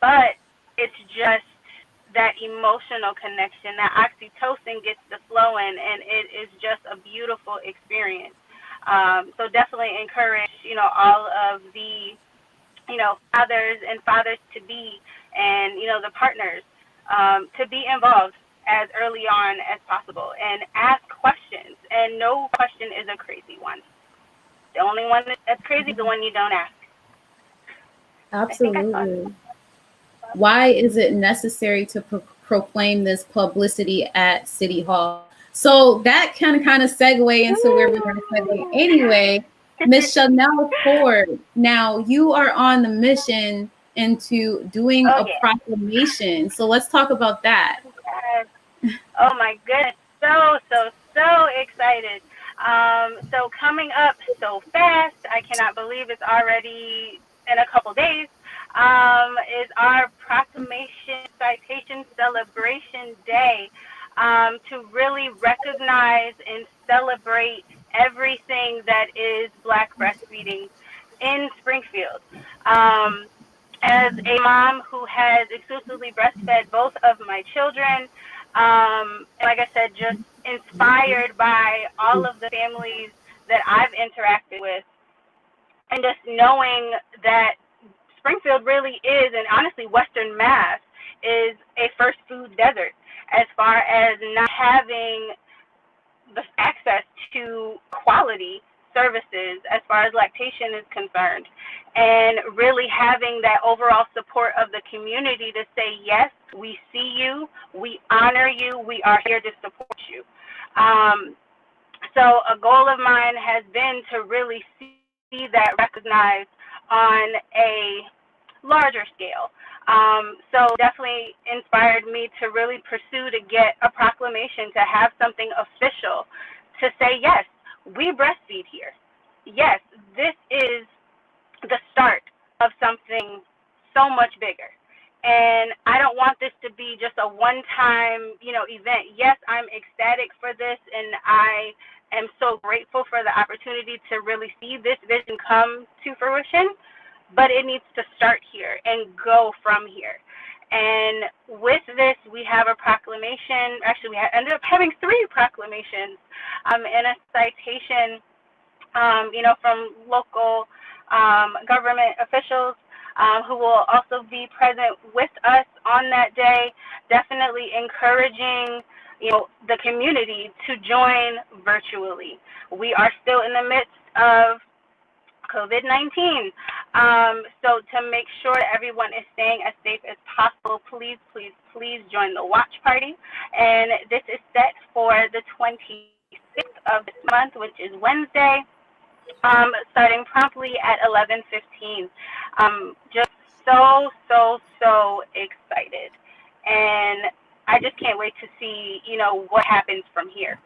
But it's just that emotional connection, that oxytocin gets the flowing, and it is just a beautiful experience. So definitely encourage, you know, all of the, you know, fathers and fathers to be, and, you know, the partners to be involved as early on as possible and ask questions. And no question is a crazy one. The only one that's crazy is the one you don't ask. Absolutely. Why is it necessary to proclaim this publicity at City Hall? So that can kind of segue into where we want to segue anyway. Miss Chanel Ford, now you are on the mission into doing a proclamation. So let's talk about that. Yes. Oh my goodness. So excited. So coming up so fast, I cannot believe it's already in a couple days, is our proclamation citation celebration day, to really recognize and celebrate everything that is Black breastfeeding in Springfield. As a mom who has exclusively breastfed both of my children, like I said, just inspired by all of the families that I've interacted with, and just knowing that Springfield really is, and honestly, Western Mass is a first food desert as far as not having the access to quality services as far as lactation is concerned, and really having that overall support of the community to say, yes, we see you, we honor you, we are here to support you. So a goal of mine has been to really see that recognized on a larger scale. So definitely inspired me to really pursue to get a proclamation, to have something official, to say, yes, we breastfeed here. Yes, this is the start of something so much bigger. And I don't want this to be just a one-time, event. Yes, I'm ecstatic for this, and I am so grateful for the opportunity to really see this vision come to fruition. But it needs to start here and go from here. And with this, we have a proclamation. Actually, we ended up having 3 proclamations, and a citation, from local government officials, who will also be present with us on that day, definitely encouraging, the community to join virtually. We are still in the midst of COVID-19. So to make sure that everyone is staying as safe as possible, please, please, please join the watch party. And this is set for the 26th of this month, which is Wednesday, starting promptly at 11:15. Just so excited. And I just can't wait to see, what happens from here,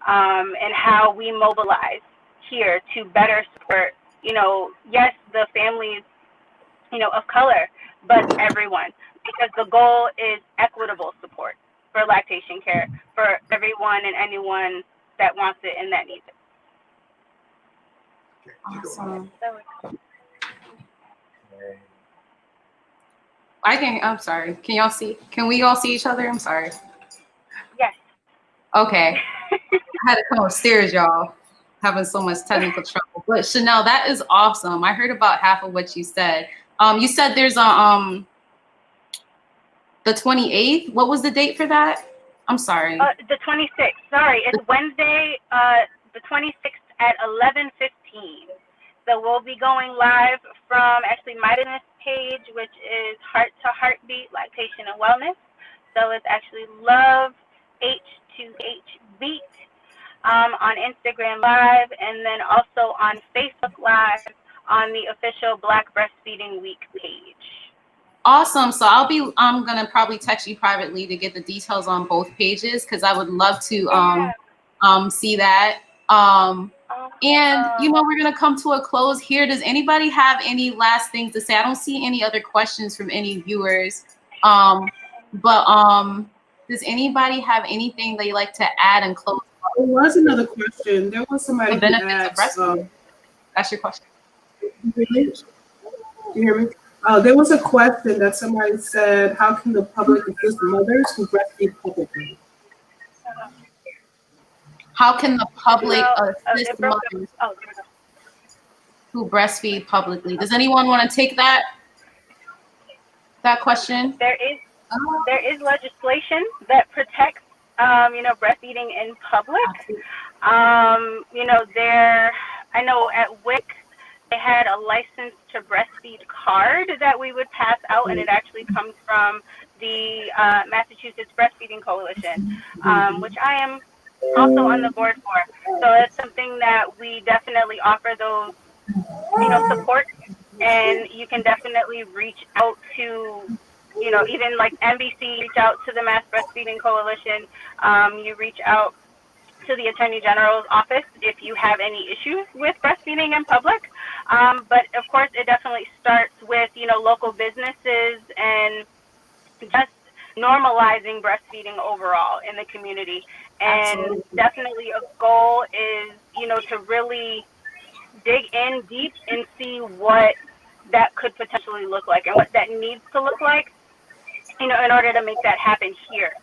and how we mobilize here to better support, yes, the families, of color, but everyone, because the goal is equitable support for lactation care for everyone and anyone that wants it and that needs it. Awesome. I'm sorry. Can we all see each other? I'm sorry. Yes. Okay. I had to come upstairs, y'all. Having so much technical trouble. But Chanel, that is awesome. I heard about half of what you said. You said there's the 28th. What was the date for that? I'm sorry. The 26th. Sorry, it's Wednesday, the 26th at 11:15. So we'll be going live from actually my business page, which is Heart to Heartbeat Lactation and Wellness. So it's actually Love H2H Beat. On Instagram Live, and then also on Facebook Live on the official Black Breastfeeding Week page. Awesome. So I'm gonna probably text you privately to get the details on both pages, because I would love to see that. And we're gonna come to a close here. Does anybody have any last things to say? I don't see any other questions from any viewers. But does anybody have anything they'd like to add and close? There was another question. There was somebody The who benefits of asked. breastfeeding. That's your question. Do you hear me? There was a question that somebody said, how can the public assist mothers who breastfeed publicly? How can the public assist mothers who breastfeed publicly? Does anyone want to take that question? There is legislation that protects breastfeeding in public. I know at WIC they had a license to breastfeed card that we would pass out, and it actually comes from the Massachusetts Breastfeeding Coalition, which I am also on the board for. So it's something that we definitely offer those, support, and you can definitely reach out to, even like NBC, reach out to the Mass Breastfeeding Coalition. You reach out to the Attorney General's office if you have any issues with breastfeeding in public. But of course, it definitely starts with, local businesses and just normalizing breastfeeding overall in the community. And Absolutely. Definitely a goal is, to really dig in deep and see what that could potentially look like and what that needs to look like, in order to make that happen here.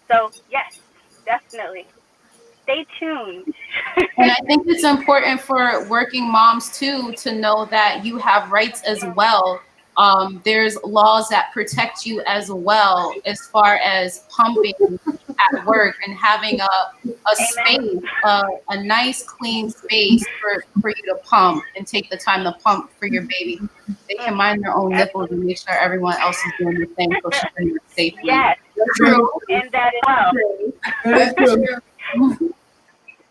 So yes, definitely. Stay tuned. And I think it's important for working moms too to know that you have rights as well. There's laws that protect you as well, as far as pumping at work and having a space, a nice clean space for you to pump and take the time to pump for your baby. They can mind their own nipples and make sure everyone else is doing the same so she can live safely. Yes, true. And that is well. That's true.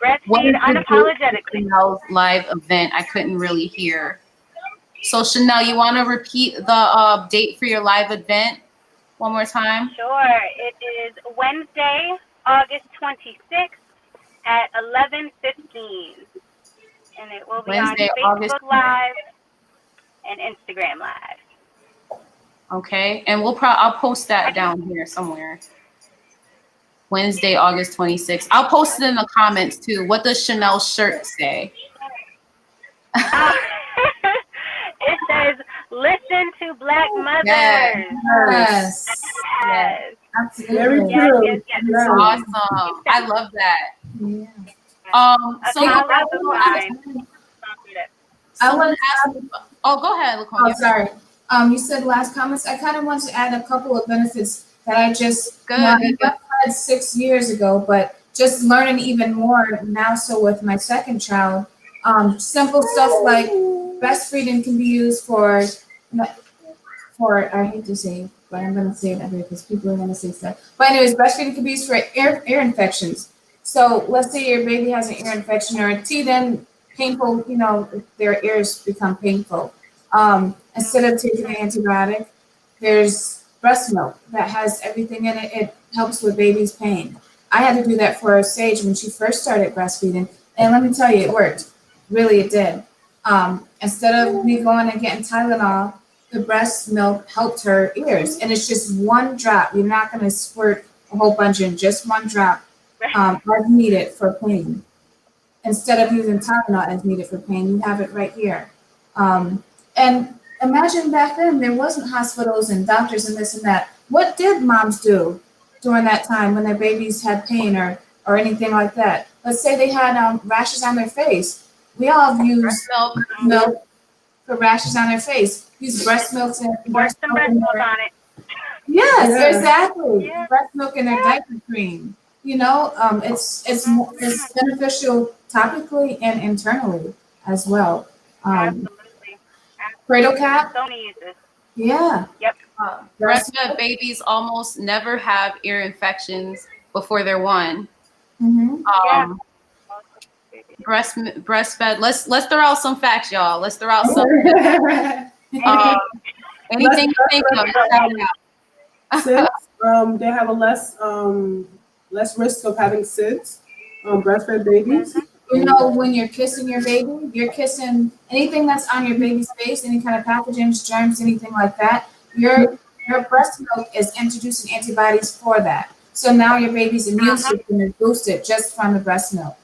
Breastfeed unapologetically. Chanel's live event, I couldn't really hear. So Chanel, you want to repeat the date for your live event one more time? Sure. It is Wednesday, August 26th at 11:15, and it will be Wednesday, on August. Facebook Live and Instagram Live. Okay, and I'll post that down here somewhere. Wednesday, August 26th. I'll post it in the comments too. What does Chanel's shirt say? It says, "Listen to Black mothers." Yes. Yes. Absolutely. Very Yes, true. yes, yes. Yeah. Awesome. I love that. Yeah. So A you color of the mind. I want to oh, go ahead, Oh, Laconia. sorry. You said last comments. I kind of want to add a couple of benefits that I just Good, I good, good. had 6 years ago, but just learning even more now. So with my second child, simple stuff like breastfeeding can be used for I hate to say, but I'm going to say it every because people are going to say stuff. But anyways, breastfeeding can be used for ear infections. So let's say your baby has an ear infection or a teeth in painful, their ears become painful. Instead of taking an antibiotic, there's breast milk that has everything in it. It helps with baby's pain. I had to do that for Sage when she first started breastfeeding. And let me tell you, it worked. Really, it did. Instead of me going and getting Tylenol, the breast milk helped her ears. And it's just one drop. You're not going to squirt a whole bunch in, just one drop as needed for pain. Instead of using Tylenol as needed for pain, you have it right here. And imagine back then, there wasn't hospitals and doctors and this and that. What did moms do during that time when their babies had pain or anything like that? Let's say they had rashes on their face. We all have used Breast milk for rashes on their face. Use breast milk and Pour some breast milk on it. Yes, Yeah. exactly. Yeah. Breast milk in their diaper cream. It's beneficial topically and internally as well. Absolutely. Cradle cap, So many uses. yeah. Yep. Breastfed babies almost never have ear infections before they're 1. Mm-hmm. Yeah. Breastfed. Let's throw out some facts, y'all. Let's throw out some. Anything you think of, shout it out. SIDS, they have a less risk of having SIDS, breastfed babies. When you're kissing your baby, you're kissing anything that's on your baby's face, any kind of pathogens, germs, anything like that. Your breast milk is introducing antibodies for that. So now your baby's immune system is boosted just from the breast milk,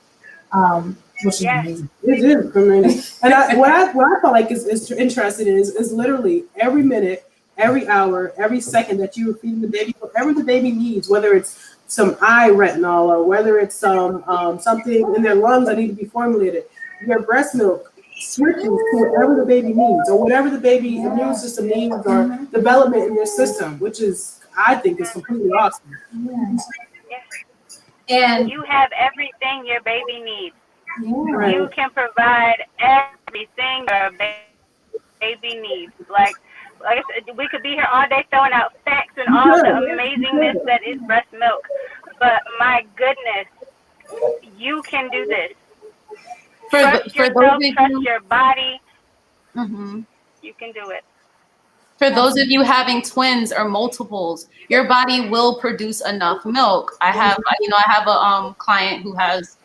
which is amazing. It is amazing. And what I feel like is interesting is literally every minute, every hour, every second that you are feeding the baby, whatever the baby needs, whether it's some eye retinol or whether it's something in their lungs that need to be formulated, your breast milk switches to whatever the baby needs or whatever the baby immune system needs or development in their system, which is, I think, is completely awesome. And You have everything your baby needs. Right. You can provide everything your baby needs. Like I said, we could be here all day throwing out facts and all the amazingness that is breast milk. But my goodness, you can do this. Trust yourself, trust your body. You can do it. For those of you having twins or multiples, your body will produce enough milk. I have a client who has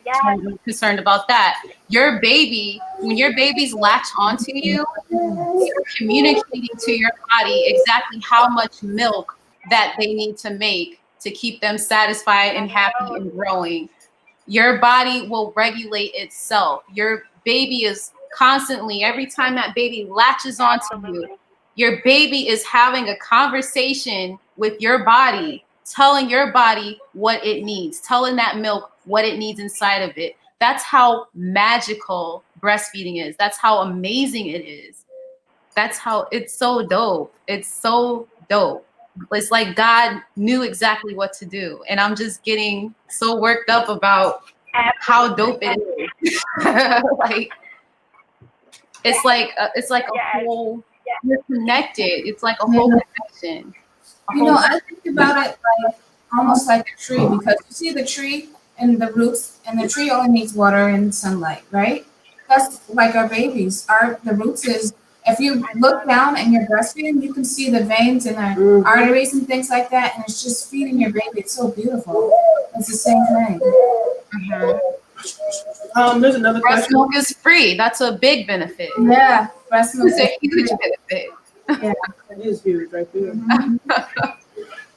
concerned about that. Your baby, when your babies latch onto you, you're communicating to your body exactly how much milk that they need to make to keep them satisfied and happy and growing. Your body will regulate itself. Your baby is constantly, every time that baby latches onto you, your baby is having a conversation with your body, telling your body what it needs, telling that milk what it needs inside of it. That's how magical breastfeeding is. That's how amazing it is. That's how it's so dope. It's so dope. It's like God knew exactly what to do. And I'm just getting so worked up about how dope it is. It's like a whole, you're connected. It's like a whole connection. I think about it like almost like a tree, because you see the tree and the roots, and the tree only needs water and sunlight, right? That's like our babies. The roots is if you look down and you're breastfeeding, you can see the veins and the arteries and things like that, and it's just feeding your baby. It's so beautiful. It's the same thing. There's another Breast question. milk is free. That's a big benefit. Yeah, breast milk. It's a huge benefit. Yeah. That is huge right there.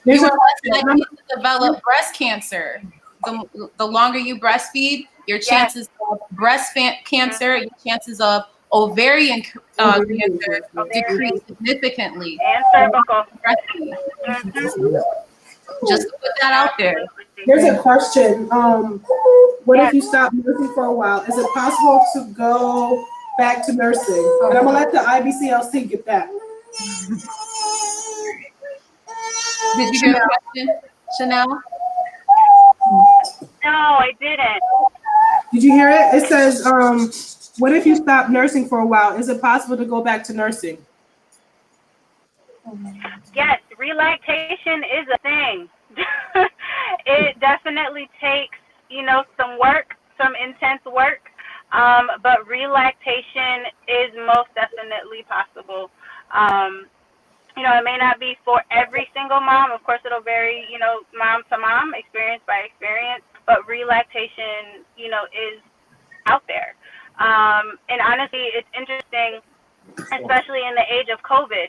You are less likely to develop breast cancer. The longer you breastfeed, your chances of cancer, your chances of ovarian cancer decrease significantly. And cervical. Just to put that out there. There's a question. What if you stop nursing for a while? Is it possible to go back to nursing? And I'm gonna let the IBCLC get that. Did you hear the question, Chanel? No, I didn't. Did you hear it? It says, what if you stop nursing for a while? Is it possible to go back to nursing? Yes, relactation is a thing. It definitely takes, some work, some intense work, but relactation is most definitely possible. It may not be for every single mom. Of course, it'll vary, mom to mom, experience by experience, but relactation, is out there. And honestly, it's interesting, especially in the age of COVID.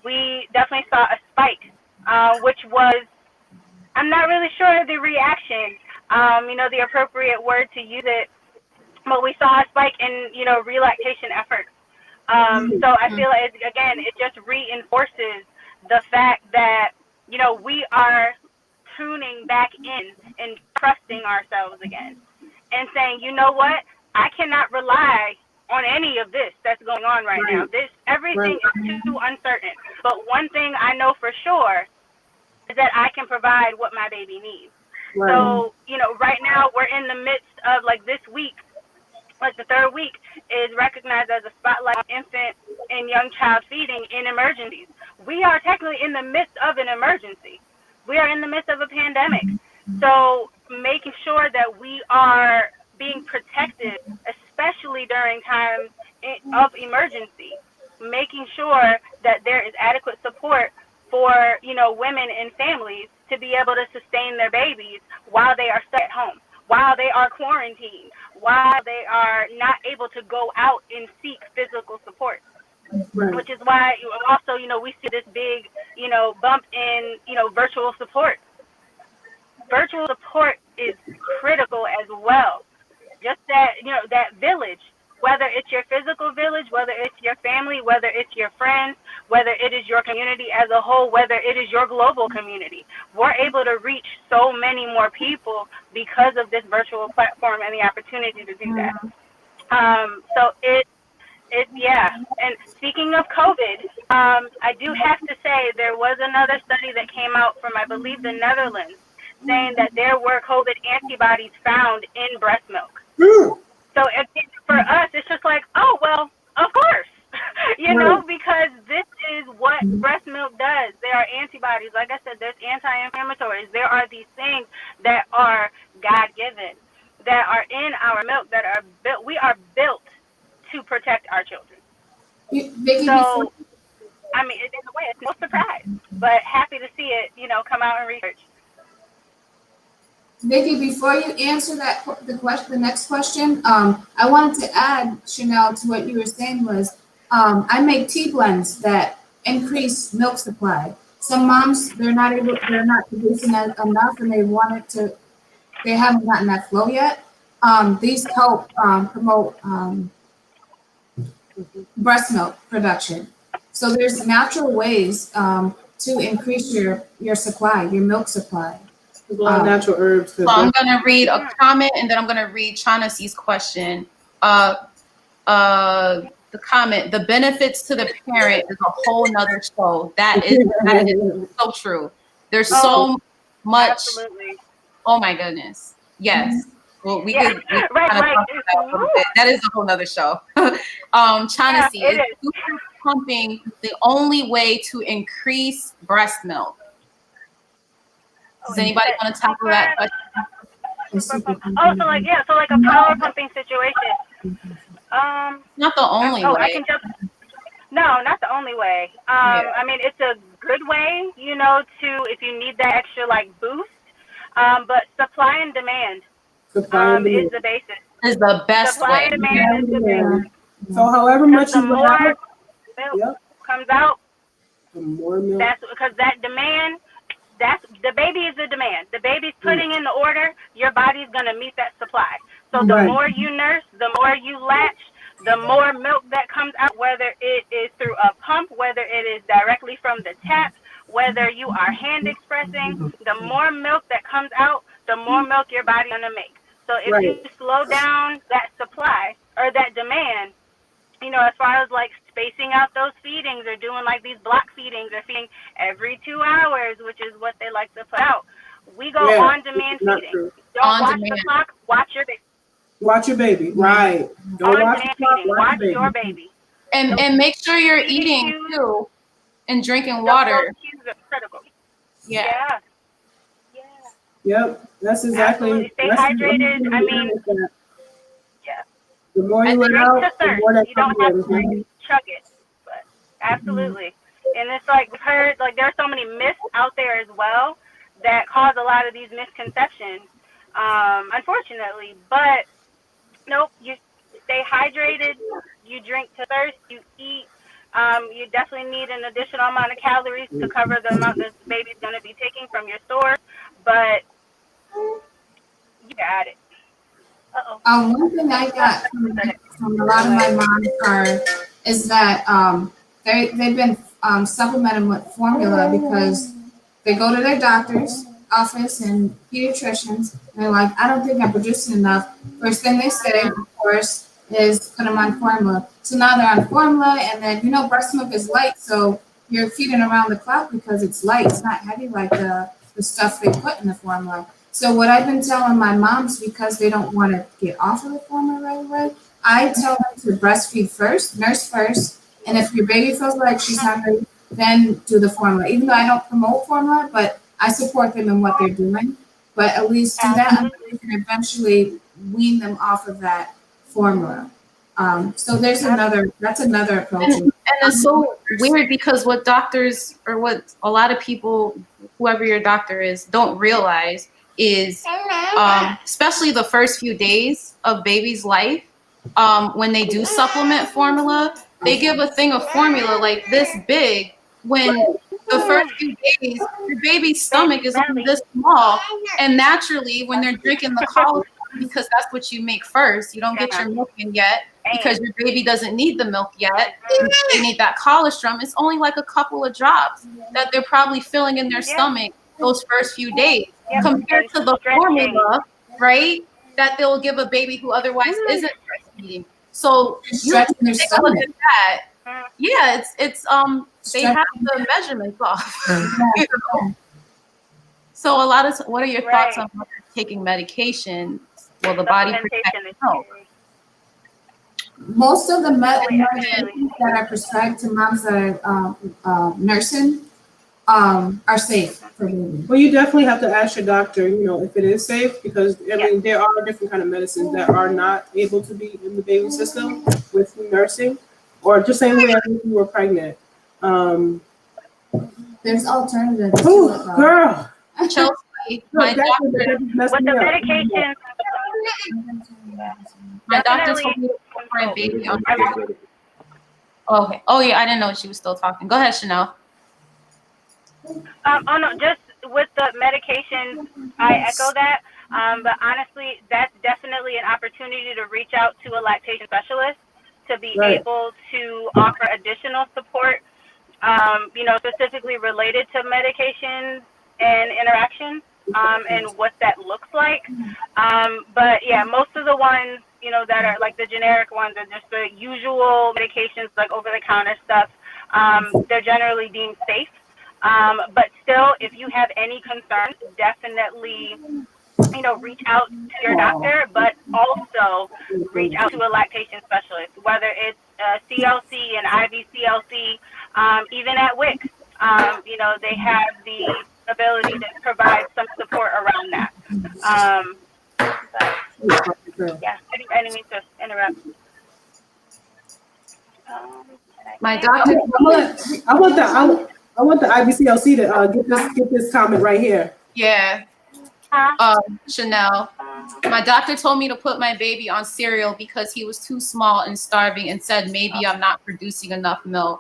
We definitely saw a spike, which was, I'm not really sure the reaction, the appropriate word to use it, but we saw a spike in, relactation efforts. So I feel like, again, it just reinforces the fact that, we are tuning back in and trusting ourselves again and saying, you know what, I cannot rely on any of this that's going on right now. Everything is too uncertain. But one thing I know for sure is that I can provide what my baby needs. Right. So, right now we're in the midst of this week, the third week is recognized as a spotlight on infant and young child feeding in emergencies. We are technically in the midst of an emergency. We are in the midst of a pandemic. So making sure that we are being protected, especially during times of emergency, making sure that there is adequate support for, women and families to be able to sustain their babies while they are stuck at home, while they are quarantined, while they are not able to go out and seek physical support. Right. Which is why also, we see this big, bump in, virtual support. Virtual support is critical as well. Just that, that village, whether it's your physical village, whether it's your family, whether it's your friends, whether it is your community as a whole, whether it is your global community. We're able to reach so many more people because of this virtual platform and the opportunity to do that. So yeah. And speaking of COVID, I do have to say there was another study that came out from, I believe, the Netherlands, saying that there were COVID antibodies found in breast milk. So for us, it's just like, oh, well, of course, because this is what breast milk does. There are antibodies. Like I said, there's anti-inflammatories. There are these things that are God-given, that are in our milk, that are built. We are built to protect our children. So, I mean, in a way, it's no surprise, but happy to see it, come out in research. Vicki, before you answer the next question, I wanted to add, Chanel, to what you were saying was, I make tea blends that increase milk supply. Some moms, they're not producing enough, and they haven't gotten that flow yet. These help promote breast milk production. So there's natural ways to increase your supply, your milk supply. There's a lot of natural herbs. So I'm going to read a comment, and then I'm going to read Chauncey's question. The comment, the benefits to the parent is a whole nother show. That is so true. There's so much. Absolutely. Oh my goodness. Yes. Well, we could kind of talk about that a little bit. That is a whole nother show. Chauncey, is pumping the only way to increase breast milk? Does anybody want to tackle that question? So like a power pumping situation. Not the only way. No, not the only way. I mean, it's a good way, you know, to if you need that extra like boost. But supply and demand Supply and is demand. the basis. Is the best Supply way. and demand is the basis. So however Because much the you let more out, milk yep, comes out, the more milk. that's because that demand. That's the baby is the demand. The baby's putting in the order. Your body's gonna meet that supply. So the Right. more you nurse, the more you latch, the more milk that comes out, whether it is through a pump, whether it is directly from the tap, whether you are hand expressing, the more milk that comes out, the more milk your body's gonna make. So if you Right. slow down that supply or that demand, you know, as far as like spacing out those feedings or doing like these block feedings or feeding every 2 hours, which is what they like to put out, we go Yeah. on demand Not feeding. true. Don't On watch demand. the clock, watch your baby. Watch your baby. Right. Don't On watch the demand clock. feeding, Watch watch your your baby. baby. And make sure you're Feeding eating cues, too and drinking those water. cues are critical. Yeah. Yeah. Yeah. Yep. That's Absolutely. exactly. Stay That's hydrated. I mean, yeah. the more I you let think Drink out, to the thirst. more that You comes don't have to in. like chug it, but absolutely. And it's like we've heard like there are so many myths out there as well that cause a lot of these misconceptions, unfortunately. But nope, you stay hydrated, you drink to thirst, you eat. You definitely need an additional amount of calories to cover the amount this baby's going to be taking from your store, but you got it. Uh-oh. One thing I got from a lot of my moms is that they've been supplementing with formula because they go to their doctor's office and pediatricians, and they're like, I don't think I'm producing enough. First thing they say, of course, is put them on formula. So now they're on formula, and then breast milk is light, so you're feeding around the clock because it's light. It's not heavy like the stuff they put in the formula. So what I've been telling my moms, because they don't want to get off of the formula right away, I tell them to breastfeed first, nurse first, and if your baby feels like she's hungry, then do the formula. Even though I don't promote formula, but I support them in what they're doing. But at least do that, and you can eventually wean them off of that formula. So that's another approach. And it's so weird because what doctors or what a lot of people, whoever your doctor is, don't realize is, especially the first few days of baby's life, when they do supplement formula, they give a thing of formula like this big when the first few days your baby's stomach is only this small, and naturally when they're drinking the colostrum, because that's what you make first, you don't get your milk in yet because your baby doesn't need the milk yet, they need that colostrum. It's only like a couple of drops that they're probably filling in their stomach those first few days compared to the formula, right, that they'll give a baby who otherwise isn't breastfeeding. So you have to take a look at that. Yeah, it's they have the measurements off. So a lot of what are your thoughts on taking medication? Will the body protect milk? Most of the medications that are prescribed to moms that are nursing are safe for babies. Well, you definitely have to ask your doctor, if it is safe, because I mean, there are different kind of medicines that are not able to be in the baby system with nursing, or just same way as if you were pregnant. There's alternatives. Oh, girl. Chelsea, my doctor, with the medication, my doctor told me to put my baby on. Okay. Oh yeah, I didn't know she was still talking. Go ahead, Chanel. Oh no, just with the medications, I echo that. But honestly, that's definitely an opportunity to reach out to a lactation specialist to be able to offer additional support, specifically related to medications and interactions, and what that looks like. But yeah, most of the ones, that are like the generic ones are just the usual medications, like over-the-counter stuff. They're generally deemed safe. But still, if you have any concerns, definitely, reach out to your doctor, but also reach out to a lactation specialist, whether it's CLC and IV CLC, even at WIC. They have the ability to provide some support around that. Yeah, I didn't mean to interrupt. My doctor. I want the IBCLC to get this comment right here. Yeah. Chanel. My doctor told me to put my baby on cereal because he was too small and starving and said maybe I'm not producing enough milk.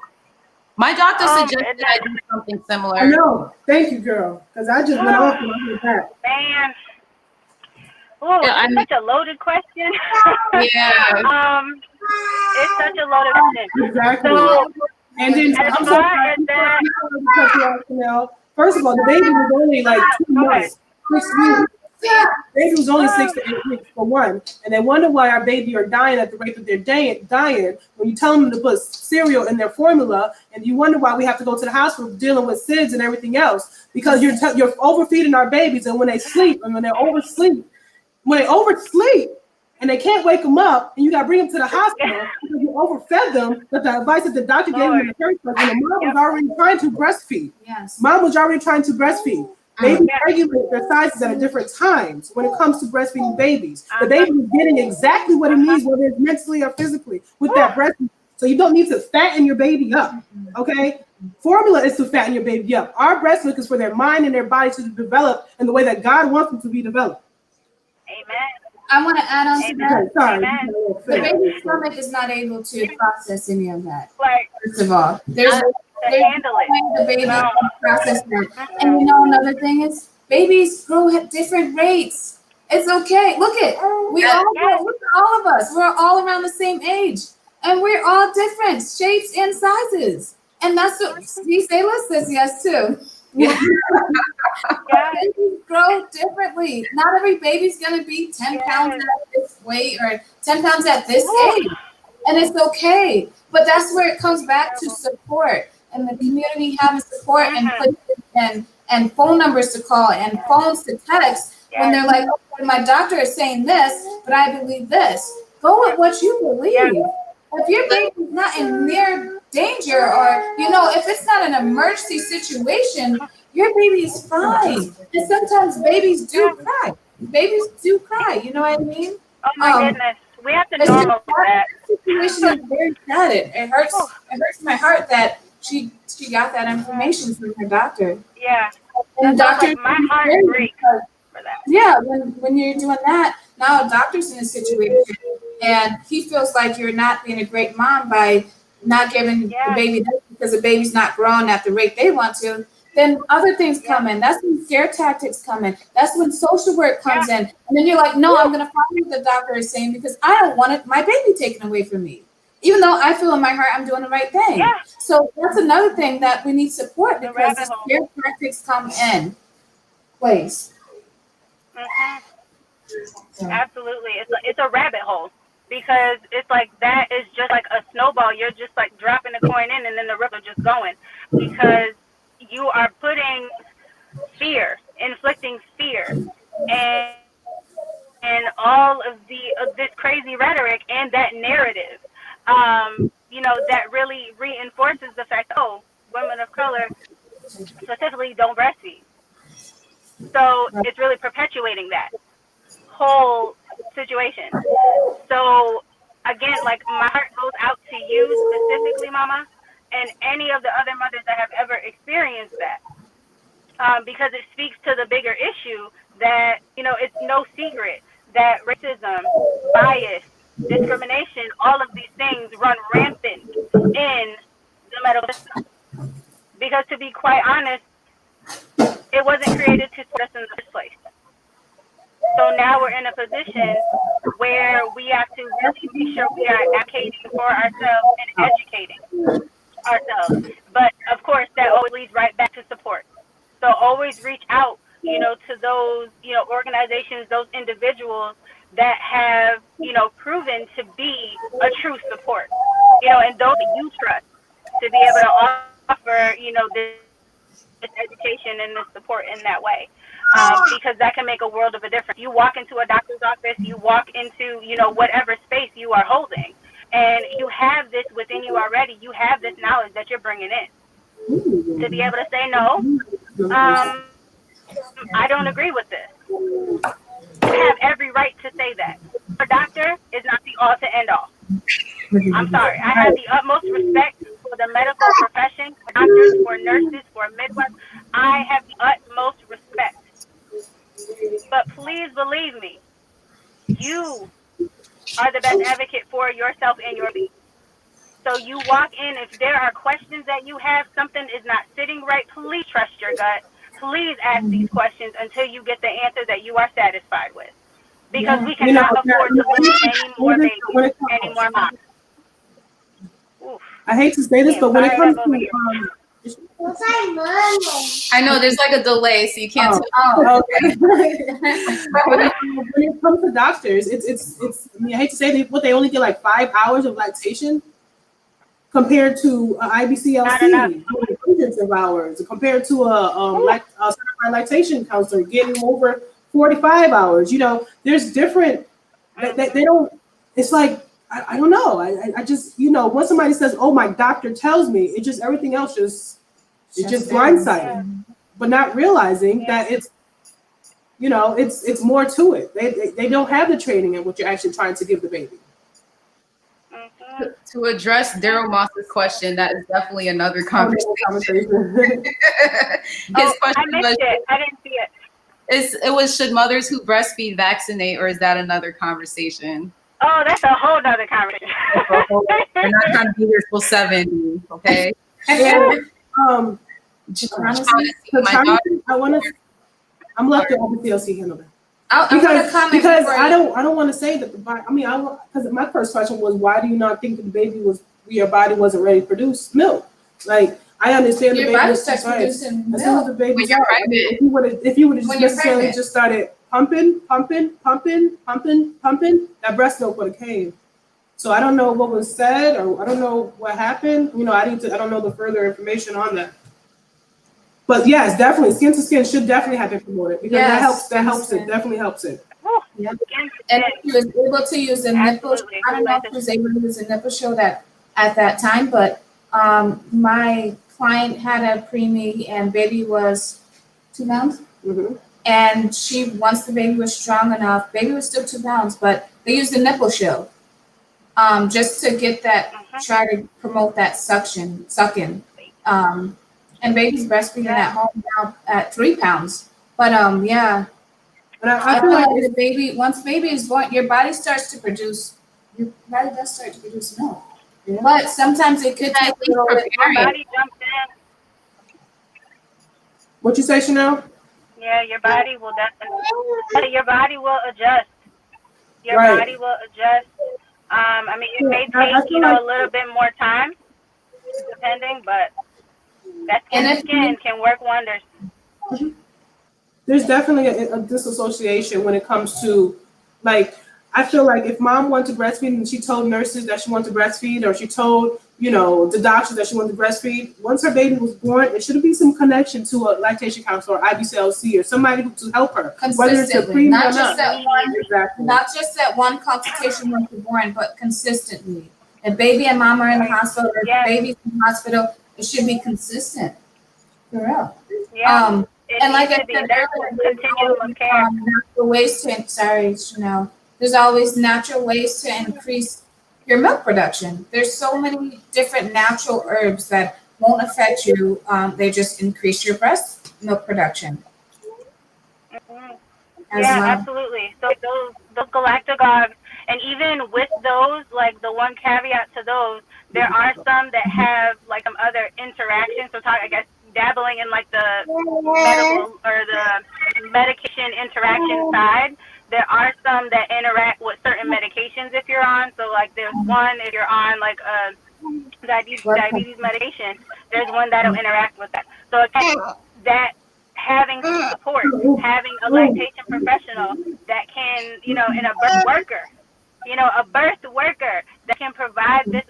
My doctor suggested I do something similar. I know. Thank you, girl. Because I just went off and I heard that. Man. Oh, it's such a loaded question. Yeah. It's such a loaded question. Exactly. So, and then I'm so sorry. First of all, the baby was only like 2 months, 6 weeks. Baby was only 6 to 8 weeks for one, and they wonder why our baby are dying at the rate that they're dying. When you tell them to put cereal in their formula, and you wonder why we have to go to the hospital dealing with SIDS and everything else, because you're overfeeding our babies, and when they sleep and when they oversleep, and they can't wake them up, and you got to bring them to the hospital because you overfed them. But the advice that the doctor gave them in the first place, when the mom was already trying to breastfeed. Yes. Mom was already trying to breastfeed. Babies regulate their sizes at different times when it comes to breastfeeding babies. The baby is getting exactly what it needs, whether it's mentally or physically, with that breastfeeding. So you don't need to fatten your baby up, okay? Formula is to fatten your baby up. Our breast milk is for their mind and their body to develop in the way that God wants them to be developed. Amen. I want to add on to that. Sorry. The baby's stomach is not able to process any of that. Like, first of all, there's handle it. The baby can process that. And you know, another thing is babies grow at different rates. It's okay. Look look at all of us. We're all around the same age, and we're all different shapes and sizes. And that's what Steve Saylor says yes too. Babies grow differently. Not every baby's gonna be 10 pounds at this weight or 10 pounds at this age, and it's okay. But that's where it comes back to support and the community having support and places and phone numbers to call and phones to text when they're like, okay, my doctor is saying this, but I believe this. Go with what you believe. If your baby's not in near danger, or if it's not an emergency situation, your baby is fine. And sometimes babies do cry. Babies do cry. You know what I mean? Oh my goodness, we have to normalize that. Situation is very sad. It hurts. It hurts my heart that she got that information from her doctor. Yeah, and doctor, like my heart breaks for that. Yeah, when you're doing that, now a doctor's in a situation, and he feels like you're not being a great mom by not giving the baby this because the baby's not growing at the rate they want to. Then other things come in. That's when scare tactics come in. That's when social work comes in. And then you're like, no, I'm going to follow what the doctor is saying because I don't want my baby taken away from me. Even though I feel in my heart I'm doing the right thing. Yeah. So that's another thing that we need support because the scare tactics come in place. Absolutely. It's a rabbit hole. Because it's like that is just like a snowball. You're just like dropping the coin in and then the ripple just going. Because you are putting fear, inflicting fear, and all of this crazy rhetoric and that narrative, that really reinforces the fact, women of color specifically don't breastfeed. So it's really perpetuating that whole situation. So again, like my heart goes out to you specifically, Mama, and any of the other mothers that have ever experienced that, because it speaks to the bigger issue that it's no secret that racism, bias, discrimination, all of these things run rampant in the medical system. Because to be quite honest, it wasn't created to support us in the first place. So now we're in a position where we have to really make sure we are advocating for ourselves and educating ourselves. But of course, that always leads right back to support. So always reach out, to those, organizations, those individuals that have, proven to be a true support, and those that you trust to be able to offer, this education and this support in that way. Because that can make a world of a difference. You walk into a doctor's office, you walk into, whatever space you are holding, and you have this within you already. You have this knowledge that you're bringing in to be able to say, no, I don't agree with this. You have every right to say that. A doctor is not the all to end all. I'm sorry. I have the utmost respect the medical profession, for doctors, for nurses, for midwives, I have the utmost respect. But please believe me, you are the best advocate for yourself and your baby. So you walk in, if there are questions that you have, something is not sitting right, please trust your gut. Please ask these questions until you get the answer that you are satisfied with. Because we cannot afford to lose any more babies, any more moms. Oof. I hate to say this, but when it comes to I know there's like a delay, so you can't. okay. When it comes to doctors, it's. I mean, I hate to say they only get like 5 hours of lactation compared to IBCLC, hundreds of hours, compared to a certified lactation counselor getting over 45 hours. You know, there's different. They don't. It's like I don't know. I just, you know, once somebody says, "Oh, my doctor tells me," it just everything else just blindsided, but not realizing that it's, you know, it's more to it. They don't have the training in what you're actually trying to give the baby. To address Daryl Moss's question, that is definitely another conversation. His question I missed it. I didn't see it. It was, should mothers who breastfeed vaccinate, or is that another conversation? Oh, that's a whole nother conversation. We're not trying to be here till 70, okay? And I'm left to OBCLC handle that. Because I don't want to say that because my first question was, why do you not think that your body wasn't ready to produce milk? Like, I understand your the baby body was starts producing milk. as soon as the baby's out. I mean, if you would have just necessarily just started pumping, that breast milk would have came. So I don't know what was said, or I don't know what happened. You know, I don't know the further information on that. But yes, definitely, skin to skin should definitely have been promoted, because that helps it. Definitely helps it. Yep. And if he was able to use a nipple, I don't know if he was able to use a nipple show that at that time, but my client had a preemie and baby was 2 pounds. Mm-hmm. And once the baby was strong enough, baby was still 2 pounds, but they used the nipple show just to get that, try to promote that sucking. And baby's breastfeeding at home now at 3 pounds. But yeah. And I feel like the baby, once baby is born, your body starts to produce, your body does start to produce milk. Yeah. But sometimes it could take a little bit. Your body jumps in. What you say, Chanel? Yeah, your body will definitely. Your body will adjust. Your body will adjust. I mean, it may take a little bit more time, depending, but that skin can work wonders. There's definitely a disassociation when it comes to, like, I feel like if mom wanted to breastfeed and she told nurses that she wanted to breastfeed, or she told, you know, the doctors that she wanted to breastfeed, once her baby was born, it should be some connection to a lactation counselor or IBCLC or somebody to help her. Whether it's a preemie not or just that one, exactly. Not just that one consultation when you're born, but consistently. If baby and mom are in the hospital, or if baby's in the hospital, it should be consistent. For real. Yeah. And like I said earlier, natural ways there's always natural ways to increase your milk production. There's so many different natural herbs that won't affect you. They just increase your breast milk production. Mm-hmm. Absolutely. So those galactagogues, and even with those, like the one caveat to those, there are some that have like some other interactions. So I guess dabbling in like the medical or the medication interaction side. There are some that interact with certain medications if you're on. So like there's one if you're on like a diabetes medication, there's one that'll interact with that. So again, that having support, having a lactation professional that can, and a birth worker, a birth worker that can provide this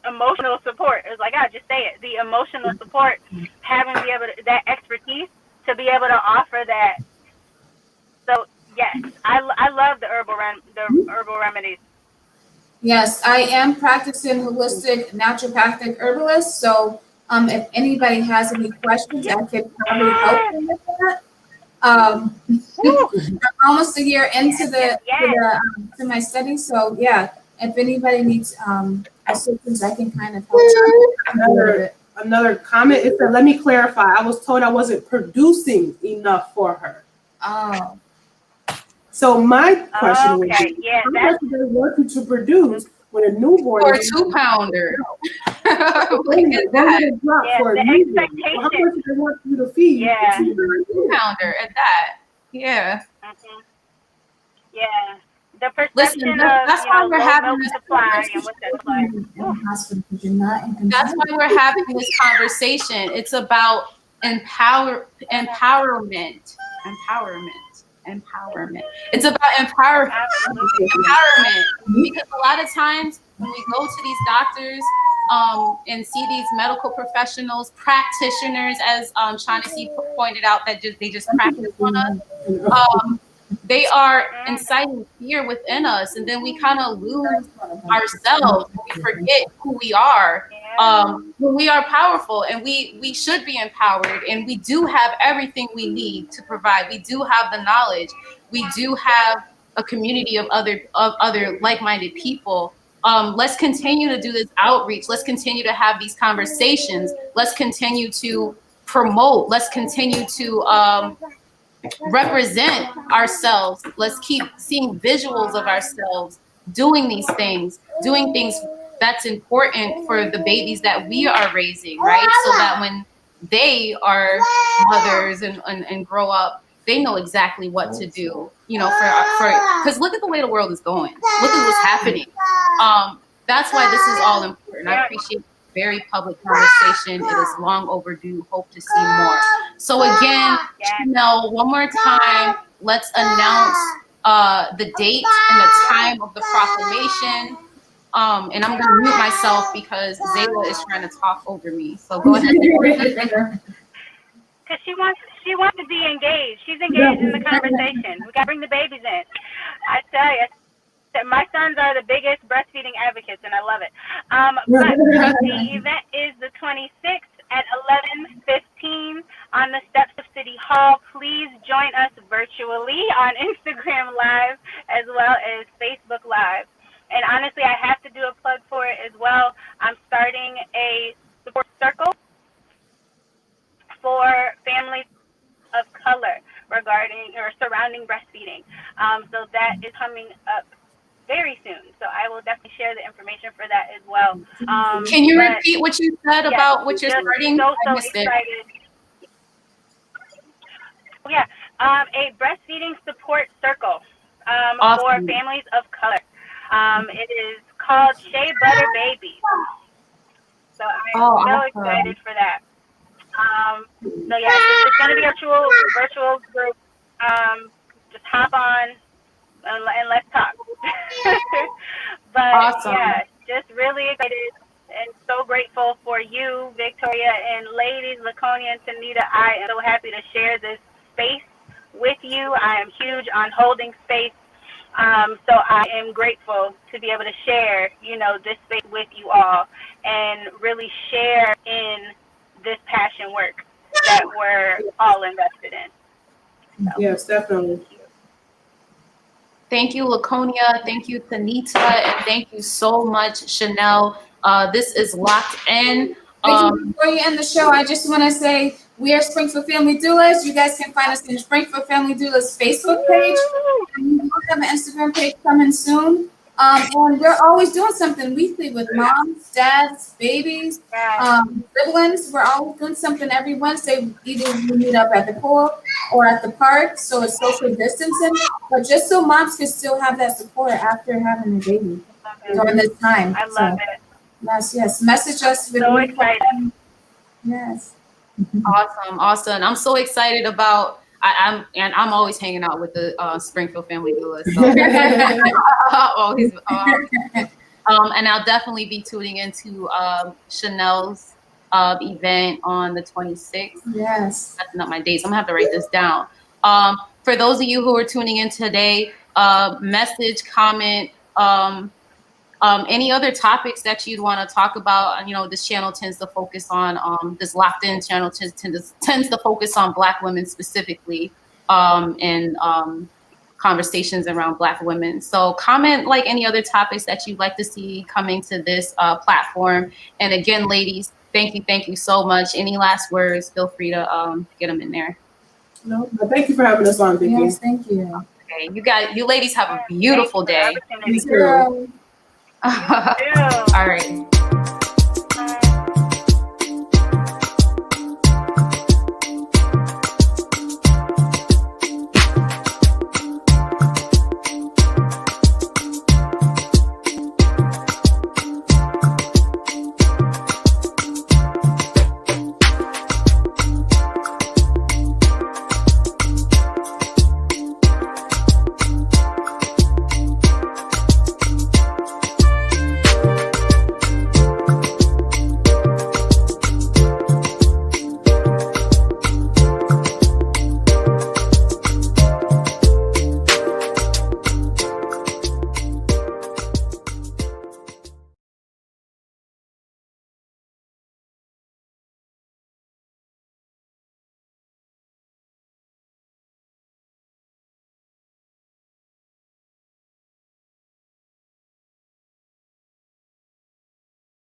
emotional support. It's like, I just say it, the emotional support, having that expertise to be able to offer that. So yes, I love the herbal remedies. Yes, I am practicing holistic naturopathic herbalist. So if anybody has any questions, I can probably help them with that. I'm almost a year into to my study, so yeah. If anybody needs assistance I can kind of help you a little bit. Another comment is that, let me clarify. I was told I wasn't producing enough for her. Oh. So my question would Okay, be, yeah, how much do they want you to produce when a newborn For a is 2-pounder. Look at that. Drop Yeah, for a the newborn. expectation. How much do they want you to feed? Yeah. 2-pounder at that. Yeah. Mhm. Yeah. The Listen, perception that's of, why we're low having milk this supply and what that's like. In the hospital because you're not in control. That's why we're having this conversation. It's about empowerment. It's about Absolutely. empowerment. Because a lot of times when we go to these doctors and see these medical professionals, practitioners, as Shaughnessy pointed out, that they just practice on us. They are inciting fear within us, and then we kind of lose ourselves. We forget who we are. When we are powerful, and we should be empowered, and we do have everything we need to provide. We do have the knowledge. We do have a community of other like-minded people. Let's continue to do this outreach. Let's continue to have these conversations. Let's continue to promote. Let's continue to represent ourselves. Let's keep seeing visuals of ourselves doing these things, doing things that's important for the babies that we are raising, right? So that when they are mothers and grow up, they know exactly what to do, you know, for because look at the way the world is going. Look at what's happening. That's why this is all important. I appreciate very public conversation. It is long overdue. Hope to see more. So again, Chanel, one more time, let's announce the date and the time of the proclamation. And I'm gonna mute myself because Zayla is trying to talk over me. So go ahead. Because she wants to be engaged. She's engaged in the conversation. We got to bring the babies in. I tell you, my sons are the biggest breastfeeding advocates, and I love it. But the event is the 26th at 11:15 on the steps of City Hall. Please join us virtually on Instagram Live as well as Facebook Live. And honestly, I have to do a plug for it as well. I'm starting a support circle for families of color regarding or surrounding breastfeeding. So that is coming up very soon. So I will definitely share the information for that as well. Can you repeat what you said about what you're starting? So excited. Yeah, a breastfeeding support circle Awesome. for families of color. It is called Shea Butter Babies. So I'm so excited for that. So yeah, it's going to be a virtual group. Just hop on and let's talk. But yeah, just really excited and so grateful for you, Victoria, and ladies, Laconia and Tanita. I am so happy to share this space with you. I am huge on holding space. So I am grateful to be able to share, this space with you all and really share in this passion work that we're all invested in. So. Yes, definitely. Thank you, Laconia. Thank you, Tanita. And thank you so much, Chanel. This is Locked In. Before you end the show, I just want to say we are Springfield Family Doulas. You guys can find us in Springfield Family Doulas Facebook page. And we have an Instagram page coming soon. And we're always doing something weekly with moms, dads, babies, siblings. We're always doing something every Wednesday. Either we meet up at the pool or at the park, so it's social distancing. But just so moms can still have that support after having a baby during this time. I love it. Yes. Message us. So excited. Yes. Awesome. I'm so excited about. I'm always hanging out with the Springfield Family Doulas. So always, and I'll definitely be tuning into Chanel's event on the 26th. Yes. That's not my dates. I'm gonna have to write this down. For those of you who are tuning in today, message, comment, any other topics that you'd want to talk about. This channel tends to focus on this Locked In channel tends to focus on Black women specifically, and conversations around Black women. So comment like any other topics that you'd like to see coming to this platform. And again, ladies, thank you so much. Any last words? Feel free to get them in there. No, but thank you for having us on, Vicky. Yes, thank you. Okay, you ladies have a beautiful day. You too. All right.